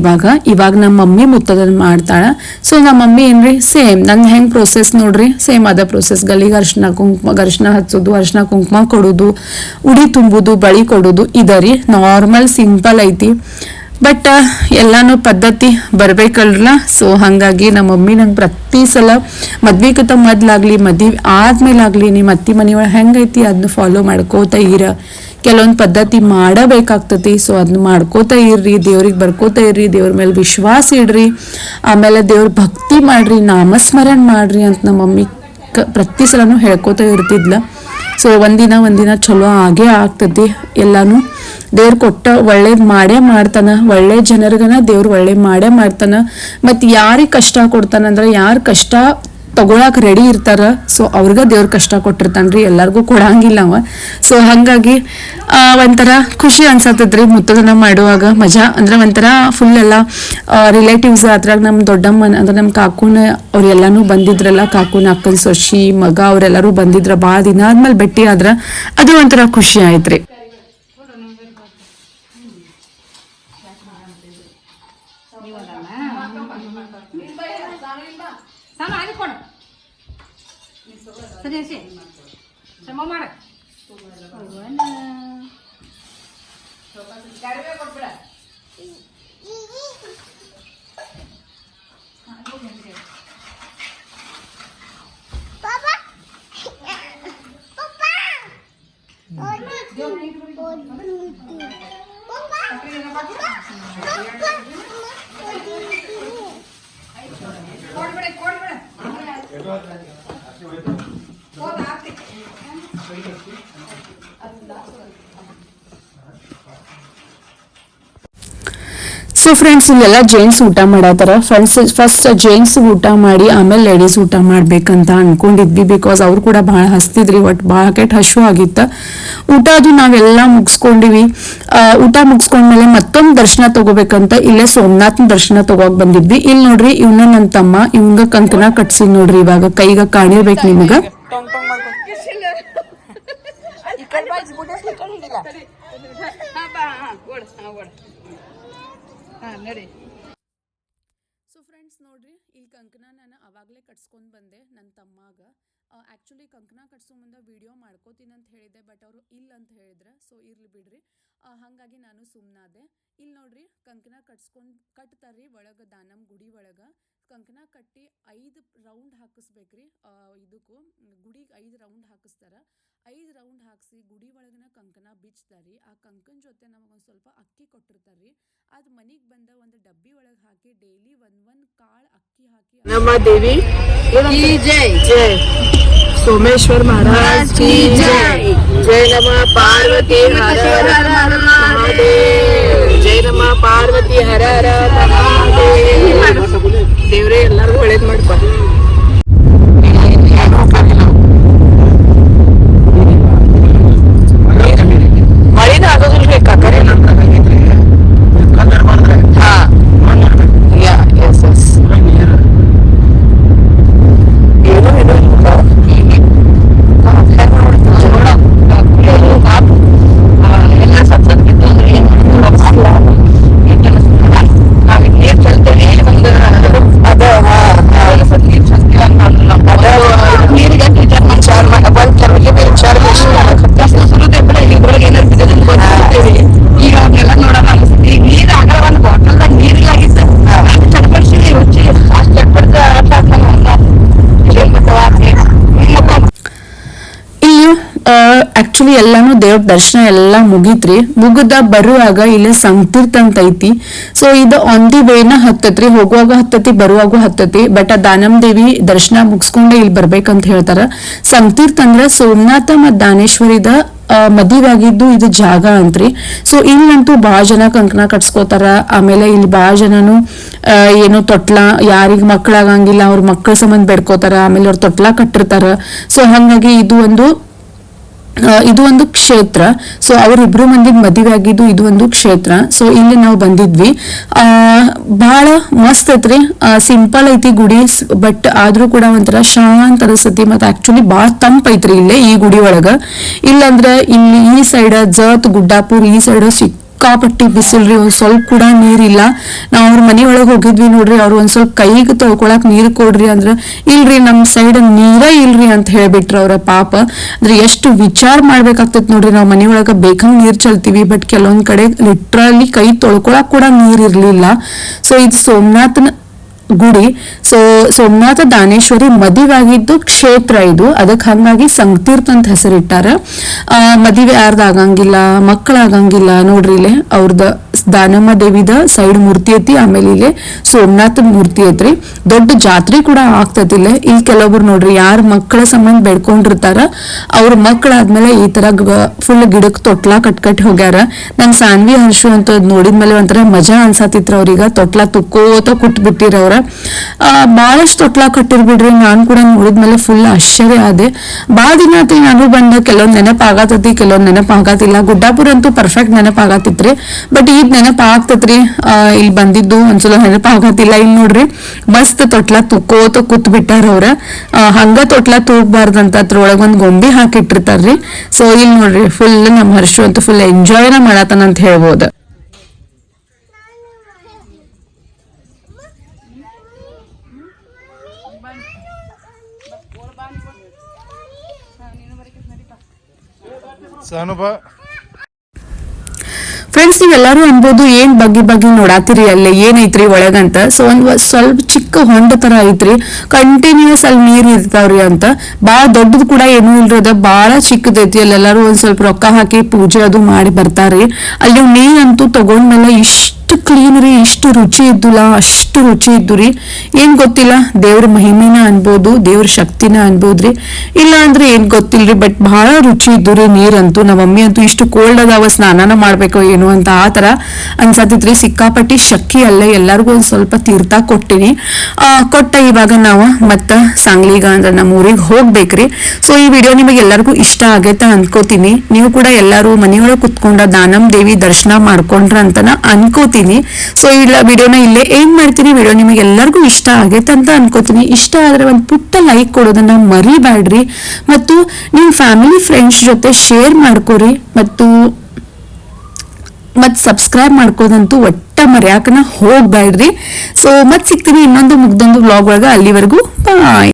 ಇವಾಗ ನಮ್ಮ ಮಮ್ಮಿ ಮುತ್ತದನ್ನ ಮಾಡ್ತಾಳ. ಸೊ ನಮ್ಮ ಮಮ್ಮಿ ಏನ್ರಿ ಸೇಮ್ ನನ್ ಹೆಂಗ್ ಪ್ರೊಸೆಸ್ ನೋಡ್ರಿ, ಸೇಮ್ ಅದ ಪ್ರೊಸೆಸ್. ಗಲ್ಲಿಗೆ ಅರ್ಶಿನ ಹಚ್ಚೋದು, ಅರ್ಶಿನ ಕುಂಕುಮ ಕೊಡೋದು, ಉಡಿ ತುಂಬುದು, ಬಳಿ ಕೊಡೋದು ಇದರಿ ನಾರ್ಮಲ್ ಸಿಂಪಲ್ ಐತಿ. ಬಟ್ ಎಲ್ಲಾನು ಪದ್ಧತಿ ಬರ್ಬೇಕಲ್ರ. ಸೊ ಹಂಗಾಗಿ ನಮ್ಮ ಮಮ್ಮಿ ನಂಗೆ ಪ್ರತಿ ಸಲ ಮದ್ವಿಗಿಂತ ಮೊದ್ಲಾಗ್ಲಿ ಮದ್ವಿ ಆದ್ಮೇಲಾಗ್ಲಿ ನಿಮ್ಮ ಅತ್ತಿ ಮನೆಯೊಳಗೆ ಹೆಂಗೈತಿ ಅದನ್ನ ಫಾಲೋ ಮಾಡ್ಕೋತ ಇರ. ಕೆಲವೊಂದು ಪದ್ಧತಿ ಮಾಡಬೇಕಾಗ್ತತಿ. ಸೊ ಅದನ್ನ ಮಾಡ್ಕೋತಾ ಇರ್ರಿ, ದೇವ್ರಿಗೆ ಬರ್ಕೋತ ಇರ್ರಿ, ದೇವ್ರ ಮೇಲೆ ವಿಶ್ವಾಸ ಇಡ್ರಿ, ಆಮೇಲೆ ದೇವ್ರ ಭಕ್ತಿ ಮಾಡ್ರಿ, ನಾಮಸ್ಮರಣೆ ಮಾಡ್ರಿ ಅಂತ ನಮ್ಮ ಮಮ್ಮಿ ಪ್ರತಿ ಸಲನು ಹೇಳ್ಕೋತ ಇರ್ತಿದ್ಲ. ಸೊ ಒಂದಿನ ಚಲೋ ಆಗೇ ಆಗ್ತತಿ. ಎಲ್ಲಾನು ದೇವ್ರ ಕೊಟ್ಟ ಒಳ್ಳೇದ್ ಮಾಡೇ ಮಾಡ್ತಾನ, ಒಳ್ಳೆ ಜನರಿಗನ ದೇವ್ರ ಒಳ್ಳೆ ಮಾಡೇ ಮಾಡ್ತಾನ. ಮತ್ ಯಾರಿಗ್ ಕಷ್ಟ ಕೊಡ್ತಾನಂದ್ರ ಯಾರ್ ಕಷ್ಟ ತಗೊಳಕ್ ರೆಡಿ ಇರ್ತಾರ, ಸೊ ಅವ್ರಿಗ ದೇವ್ರ ಕಷ್ಟ ಕೊಟ್ಟಿರ್ತಾನ್ರಿ, ಎಲ್ಲಾರ್ಗು ಕೊಡಂಗಿಲ್ಲ ಅವ. ಸೊ ಹಂಗಾಗಿ ಒಂಥರ ಖುಷಿ ಅನ್ಸತ್ತದ್ರಿ ಮುತ್ತದನ್ನ ಮಾಡುವಾಗ. ಮಜಾ ಅಂದ್ರೆ ಒಂಥರ ಫುಲ್ ಎಲ್ಲ ರಿಲೇಟಿವ್ಸ್ ಅದ್ರಾಗ ನಮ್ ದೊಡ್ಡಮ್ಮನ ಅಂದ್ರೆ ನಮ್ ಕಾಕುನ ಅವ್ರೆಲ್ಲಾನು ಬಂದಿದ್ರಲ್ಲ, ಕಾಕುನ ಅಕ್ಕನ ಸೊಸಿ ಮಗ ಅವ್ರೆಲ್ಲಾರು ಬಂದಿದ್ರ. ಬಾಳ ದಿನ ಆದ್ಮೇಲೆ ಭೇಟಿ ಆದ್ರ ಅದು ಒಂಥರ ಖುಷಿ ಆಯ್ತ್ರಿ. ಸರಿ ಶ್ರಮ ಮಾಡ ಸೊ ಫ್ರೆಂಡ್ಸ್ ಇಲ್ಲೆಲ್ಲ ಜೆಂಟ್ಸ್ ಊಟ ಮಾಡತ್ತಾರ. ಫಸ್ಟ್ ಜೆಂಟ್ಸ್ ಊಟ ಮಾಡಿ ಆಮೇಲೆ ಲೇಡೀಸ್ ಊಟ ಮಾಡ್ಬೇಕಂತ ಅನ್ಕೊಂಡಿದ್ವಿ. ಬಿಕಾಸ್ ಅವ್ರು ಕೂಡ ಬಹಳ ಹಸ್ತಿದ್ರಿ, ಒಟ್ ಬಹಳ ಕೆಟ್ಟ ಹಶು ಆಗಿತ್ತ. ಊಟ ಅದು ನಾವೆಲ್ಲ ಮುಗಿಸ್ಕೊಂಡಿವಿ. ಊಟ ಮುಗಿಸ್ಕೊಂಡ್ಮೇಲೆ ಮತ್ತೊಂದು ದರ್ಶನ ತಗೋಬೇಕಂತ ಇಲ್ಲೇ ಸೋಮನಾಥ್ನ ದರ್ಶನ ತಗೋಕ್ ಬಂದಿದ್ವಿ. ಇಲ್ಲಿ ನೋಡ್ರಿ ಇವ್ನ ನನ್ನ ತಮ್ಮ, ಇವಂಗ ಕಂಕಣ ಕಟ್ಸಿ ನೋಡ್ರಿ. ಇವಾಗ ಕೈಗ ಕಾಣಿರ್ಬೇಕು ನಿಮಗ. ಸೊ ಫ್ರೆಂಡ್ಸ್ ನೋಡ್ರಿ, ಇಲ್ಲಿ ಕಂಕಣ ನಾನು ಅವಾಗಲೇ ಕಟ್ಸ್ಕೊಂಡು ಬಂದೆ ನನ್ನ ತಮ್ಮಾಗ. ಆ್ಯಕ್ಚುಲಿ ಕಂಕಣ ಕಟ್ಸೋ ಮುಂದೆ ವಿಡಿಯೋ ಮಾಡ್ಕೋತೀನಿ ಅಂತ ಹೇಳಿದೆ, ಬಟ್ ಅವರು ಇಲ್ಲ ಅಂತ ಹೇಳಿದ್ರೆ. ಸೊ ಇರ್ಲಿ ಬಿಡ್ರಿ, ಹಾಗಾಗಿ ನಾನು ಸುಮ್ಮನಾದೆ. ಇಲ್ಲಿ ನೋಡ್ರಿ ಕಂಕಣ ಕಟ್ತಾರ್ರಿ ಒಳಗೆ ದಾನಮ್ ಗುಡಿ ಒಳಗೆ. ಕಂಕಣ ಕಟ್ಟಿ 5 ರೌಂಡ್ ಹಾಕಿಸ್ಬೇಕ್ರಿ. ಇದಕ್ಕೂ ಗುಡಿಗೆ 5 ರೌಂಡ್ ಹಾಕಿಸ್ತಾರ. 5 ರೌಂಡ್ ಹಾಕಿಸಿ ಗುಡಿ ಒಳಗಿನ ಕಂಕಣ ಬಿಚ್ತಾರ್ರಿ. ಆ ಕಂಕನ ಜೊತೆ ನಮಗೊಂದು ಸ್ವಲ್ಪ ಅಕ್ಕಿ ಕೊಟ್ಟಿರ್ತಾರ್ರಿ. ಅದು ಮನೆಗೆ ಬಂದ ಒಂದು ಡಬ್ಬಿ ಒಳಗೆ ಹಾಕಿ ಡೈಲಿ ಒಂದೊಂದು ಕಾಳು ಅಕ್ಕಿ ಹಾಕಿ. ನಮ್ಮ ದೇವಿ की जय, जय सोमेश्वर महाराज की जय, जय नमः पार्वती हर हर महादेव, जय नमः पार्वती हर हर महादेव. ದೇವ್ರೇ ಎಲ್ಲರಿಗೂ ಒಳ್ಳೇದು ಮಾಡ್ಪ. ಮಳಿನ ಆಗೋದಿಲ್ರಿ ಕಾಕರೆ. ಆಕ್ಚುಲಿ ಎಲ್ಲಾನು ದೇವ್ರ ದರ್ಶನ ಎಲ್ಲ ಮುಗೀತ್ರಿ. ಮುಗಿದ ಬರುವಾಗ ಇಲ್ಲಿ ಸಂತೀರ್ಥ ಅಂತ ಐತಿ. ಸೊ ಇದು ಆನ್ ದಿ ವೇನ ಹತ್ತತ್ರಿ, ಹೋಗುವಾಗ ಹತ್ತತಿ ಬರುವಾಗ ಹತ್ತತಿ. ಬಟ್ ಆ ದಾನಮ್ ದೇವಿ ದರ್ಶನ ಮುಗಿಸ್ಕೊಂಡೆ ಇಲ್ಲಿ ಬರ್ಬೇಕಂತ ಹೇಳ್ತಾರ. ಸಂತೀರ್ಥ ಅಂದ್ರ ಸೋಮನಾಥ ಮತ್ ದಾನೇಶ್ವರಿದ ಮದುವೆ ಆಗಿದ್ದು ಇದು ಜಾಗ ಅಂತ್ರಿ. ಸೊ ಇಲ್ಲಂತೂ ಬಹಳ ಜನ ಕಂಕಣ ಕಟ್ಸ್ಕೋತಾರ. ಆಮೇಲೆ ಇಲ್ಲಿ ಬಹಳ ಜನನು ಏನು ತೊಟ್ಲ, ಯಾರಿಗ ಮಕ್ಕಳಾಗಂಗಿಲ್ಲ ಅವ್ರ ಮಕ್ಕಳ ಸಂಬಂಧ ಬೇಡ್ಕೋತಾರ. ಆಮೇಲೆ ಅವ್ರ ತೊಟ್ಲ ಕಟ್ಟಿರ್ತಾರ. ಸೊ ಹಂಗಾಗಿ ಇದು ಒಂದು ಕ್ಷೇತ್ರ. ಸೊ ಅವ್ರಿಬ್ರು ಮಂದಿಗ್ ಮದುವೆ ಆಗಿದ್ದು ಇದು ಒಂದು ಕ್ಷೇತ್ರ. ಸೊ ಇಲ್ಲಿ ನಾವು ಬಂದಿದ್ವಿ. ಬಹಳ ಮಸ್ತ್ ಐತ್ರಿ, ಸಿಂಪಲ್ ಐತಿ ಗುಡಿ. ಬಟ್ ಆದ್ರೂ ಕೂಡ ಒಂಥರ ಶಾಂತ ಅನಿಸ್ತತಿ. ಮತ್ತೆ ಆಕ್ಚುಲಿ ಬಹಳ ತಂಪ ಐತ್ರಿ ಇಲ್ಲೇ ಈ ಗುಡಿ ಒಳಗ. ಇಲ್ಲಂದ್ರ ಇಲ್ಲಿ ಈ ಸೈಡ್ ಜತ್ ಗುಡ್ಡಾಪುರ್ ಈ ಸೈಡ್ ಸಿಕ್ಕಾಪಟ್ಟಿ ಬಿಸಿಲ್ರಿ, ಒಂದ್ ಸ್ವಲ್ಪ ಕೂಡ ನೀರಿಲ್ಲ. ನಾವ್ ಅವ್ರ ಮನಿ ಒಳಗ್ ಹೋಗಿದ್ವಿ ನೋಡ್ರಿ, ಅವ್ರು ಒಂದ್ ಸ್ವಲ್ಪ ಕೈಗೆ ತೊಳ್ಕೊಳಕ್ ನೀರ್ ಕೊಡ್ರಿ ಅಂದ್ರ ಇಲ್ರಿ ನಮ್ ಸೈಡ್ ನೀರ ಇಲ್ರಿ ಅಂತ ಹೇಳ್ಬಿಟ್ರ ಅವ್ರ. ಪಾಪ ಅಂದ್ರೆ ಎಷ್ಟು ವಿಚಾರ ಮಾಡ್ಬೇಕಾಗ್ತೈತ್ ನೋಡ್ರಿ. ನಾವ್ ಮನಿ ಒಳಗ ಬೇಕಂಗ್ ನೀರ್ ಚಲ್ತೀವಿ, ಬಟ್ ಕೆಲವೊಂದ್ ಕಡೆ ಲಿಟ್ರಲಿ ಕೈ ತೊಳ್ಕೊಳಕ್ ಕೂಡ ನೀರ್ ಇರ್ಲಿಲ್ಲ. ಸೊ ಇದು ಸೋಮನಾಥನ ಗುಡಿ. ಸೊ ಸೋಮನಾಥ ದಾನೇಶ್ವರಿ ಮದುವೆಯಾಗಿದ್ದು ಕ್ಷೇತ್ರ ಇದು, ಅದಕ್ಕೆ ಹಂಗಾಗಿ ಸಂತೀರ್ಥ ಅಂತ ಹೆಸರಿಟ್ಟಾರ. ಮದುವೆ ಯಾರ್ದು ಆಗಂಗಿಲ್ಲ, ಮಕ್ಕಳಾಗಂಗಿಲ್ಲ ನೋಡ್ರಿ. ಇಲ್ಲೇ ಅವ್ರದ ದಾನಮ್ಮ ದೇವಿದ ಸೈಡ್ ಮೂರ್ತಿ ಐತಿ, ಆಮೇಲೆ ಇಲ್ಲಿ ಸೋಮನಾಥ ಮೂರ್ತಿ ಐತ್ರಿ. ದೊಡ್ಡ ಜಾತ್ರೆ ಕೂಡ ಆಗ್ತೈತಿ ಇಲ್ಲೇ. ಇಲ್ಲಿ ಕೆಲವೊಬ್ರು ನೋಡ್ರಿ ಯಾರ ಮಕ್ಕಳ ಸಂಬಂಧ ಬೇಡ್ಕೊಂಡಿರ್ತಾರ ಅವ್ರ ಮಕ್ಕಳಾದ್ಮೇಲೆ ಈ ತರ ಫುಲ್ ಗಿಡಕ್ ತೊಟ್ಲಾ ಕಟ್ಕಟ್ಟಿ ಹೋಗ್ಯಾರ. ನನ್ ಸಾನ್ವಿ ಹರ್ಷು ಅಂತ ನೋಡಿದ್ಮೇಲೆ ಒಂಥರ ಮಜಾ ಅನ್ಸಾತಿತ್ರ ಅವ್ರೀಗ. ತೊಟ್ಲಾ ತುಕ್ಕೋತ ಕುಟ್ ಬಿಟ್ಟಿರ ಅವ್ರ. ಬಹಳಷ್ಟು ತೊಟ್ಲಾ ಕಟ್ಟಿರ್ಬಿಡ್ರಿ. ನಾನ್ ಕೂಡ ನೋಡಿದ್ಮೇಲೆ ಫುಲ್ ಆಶ್ಚರ್ಯ ಆದೆ. ಬಾಳ ದಿನ ಆತಿ ನಾನು ಬಂದ, ಕೆಲವೊಂದ್ ನೆನಪ ಆಗತೈತಿ, ಕೆಲವೊಂದ್ ನೆನಪ ಆಗತಿಲ್ಲ. ಗುಡ್ಡಾಪುರ ಅಂತೂ ಪರ್ಫೆಕ್ಟ್ ನೆನಪ ಆಗತ್ತಿತ್ರಿ, ಬಟ್ ಈಗ ನೆನಪ ಆಗ್ತತ್ರಿ. ಇಲ್ಲಿ ಬಂದಿದ್ದು ಒಂದ್ಸಲ ನೆನಪ ಆಗತ್ತಿಲ್ಲ. ಇಲ್ಲಿ ನೋಡ್ರಿ ಮಸ್ತ್ ತೊಟ್ಲಾ ತುಕ್ಕೋತ ಕೂತ್ ಬಿಟ್ಟಾರ ಅವ್ರ. ಹಂಗ ತೊಟ್ಲಾ ತೂಗ್ಬಾರ್ದಂತ ಅದ್ರೊಳಗ ಒಂದ್ ಗೊಂಬಿ ಹಾಕಿಟ್ಟಿರ್ತಾರ್ರಿ. ಸೊ ಇಲ್ಲಿ ನೋಡ್ರಿ ಫುಲ್ ನಮ್ ಹರ್ಷು ಅಂತೂ ಫುಲ್ ಎಂಜಾಯ್ನ ಮಾಡತಾನ ಅಂತ ಹೇಳ್ಬೋದು. ಫ್ರೆಂಡ್ಸ್, ನೀವೆಲ್ಲರೂ ಅನ್ಬೋದು ಏನ್ ಬಗ್ಗೆ ನೋಡಾತಿರಿ ಅಲ್ಲೇ ಏನೈತ್ರಿ ಒಳಗಂತ. ಸೊ ಒಂದ್ ಸ್ವಲ್ಪ ಚಿಕ್ಕ ಹೊಂಡ ತರ ಐತ್ರಿ, ಕಂಟಿನ್ಯೂಸ್ ಅಲ್ಲಿ ನೀರ್ ಇರ್ತಾವ್ರಿ ಅಂತ. ಬಾಳ ದೊಡ್ಡದು ಕೂಡ ಏನೂ ಇಲ್ರಿ, ಅದ ಬಾಳ ಚಿಕ್ಕದೈತಿ. ಅಲ್ಲೆಲ್ಲಾರು ಒಂದ್ ಸ್ವಲ್ಪ ರೊಕ್ಕ ಹಾಕಿ ಪೂಜೆ ಅದು ಮಾಡಿ ಬರ್ತಾರ್ರಿ. ಅಲ್ಲಿ ನೀರಂತೂ ತಗೊಂಡ್ಮೇಲೆ ಇಷ್ಟು ಕ್ಲೀನ್ ರೀ, ಇಷ್ಟು ರುಚಿ ಇದ್ದುಲ್ಲ, ಅಷ್ಟು ರುಚಿ ಇದ್ದು ರೀ. ಏನ್ ಗೊತ್ತಿಲ್ಲ, ದೇವ್ರ ಮಹಿಮೆನ ಅನ್ಬೋದು, ದೇವ್ರ ಶಕ್ತಿನ ಅನ್ಬೋದ್ರಿ. ಇಲ್ಲ ಅಂದ್ರೆ ಏನ್ ಗೊತ್ತಿಲ್ರಿ, ಬಟ್ ಬಹಳ ರುಚಿ ಇದ್ದು ರೀ ನೀರಂತೂ. ನಮ್ಮ ಮಮ್ಮಿ ಅಂತೂ ಇಷ್ಟು ಕೋಲ್ಡ್ ಅದಾವ ಸ್ನಾನನ ಮಾಡ್ಬೇಕು ಏನು ಅಂತ ಆ ತರ ಅನ್ಸತಿದ್ರಿ. ಸಿಕ್ಕಾಪಟ್ಟಿ ಶಕ್ಕಿ ಅಲ್ಲೇ. ಎಲ್ಲಾರ್ಗು ಒಂದ್ ಸ್ವಲ್ಪ ತೀರ್ಥ ಕೊಟ್ಟಿನಿ. ಕೊಟ್ಟ ಇವಾಗ ನಾವು ಮತ್ತ ಸಾಂಗ್ಲಿಗ ಅಂದ್ರೆ ನಮ್ಮ ಊರಿಗೆ ಹೋಗ್ಬೇಕ್ರಿ. ಸೊ ಈ ವಿಡಿಯೋ ನಿಮಗೆ ಎಲ್ಲರಿಗೂ ಇಷ್ಟ ಆಗೈತ ಅನ್ಕೋತೀನಿ. ನೀವು ಕೂಡ ಎಲ್ಲಾರು ಮನೆಯೊಳಗೆ ಕುತ್ಕೊಂಡ ದಾನಮ್ ದೇವಿ ದರ್ಶನ ಮಾಡ್ಕೊಂಡ್ರ ಅಂತನ ಅನ್ಕೋತೀನಿ. ಸೊ ಇಲ್ಲ ವಿಡಿಯೋನ ಇಲ್ಲೇ ಏನ್ ಮಾಡ್ತೀನಿ. ವಿಡಿಯೋ ನಿಮಗೆ ಎಲ್ಲರಿಗೂ ಇಷ್ಟ ಆಗೈತೆ ಅಂತ ಅನ್ಕೋತೀನಿ. ಇಷ್ಟ ಆದ್ರೆ ಒಂದ್ ಪುಟ್ಟ ಲೈಕ್ ಕೊಡೋದನ್ನ ಮರಿಬ್ಯಾಡ್ರಿ. ಮತ್ತು ನಿಮ್ ಫ್ಯಾಮಿಲಿ ಫ್ರೆಂಡ್ಸ್ ಜೊತೆ ಶೇರ್ ಮಾಡ್ಕೋರಿ. ಮತ್ತು ಸಬ್ಸ್ಕ್ರೈಬ್ ಮಾಡ್ಕೋದಂತೂ ಒಟ್ಟ ಮರ್ಯಾಕನ ಹೋಗ್ಬ್ಯಾಡ್ರಿ. ಸೊ ಮತ್ ಸಿಗ್ತೀನಿ ಇನ್ನೊಂದು ಮುಗ್ದೊಂದು ವ್ಲಾಗ್ ಒಳಗ. ಅಲ್ಲಿವರೆಗೂ ಬಾಯ್.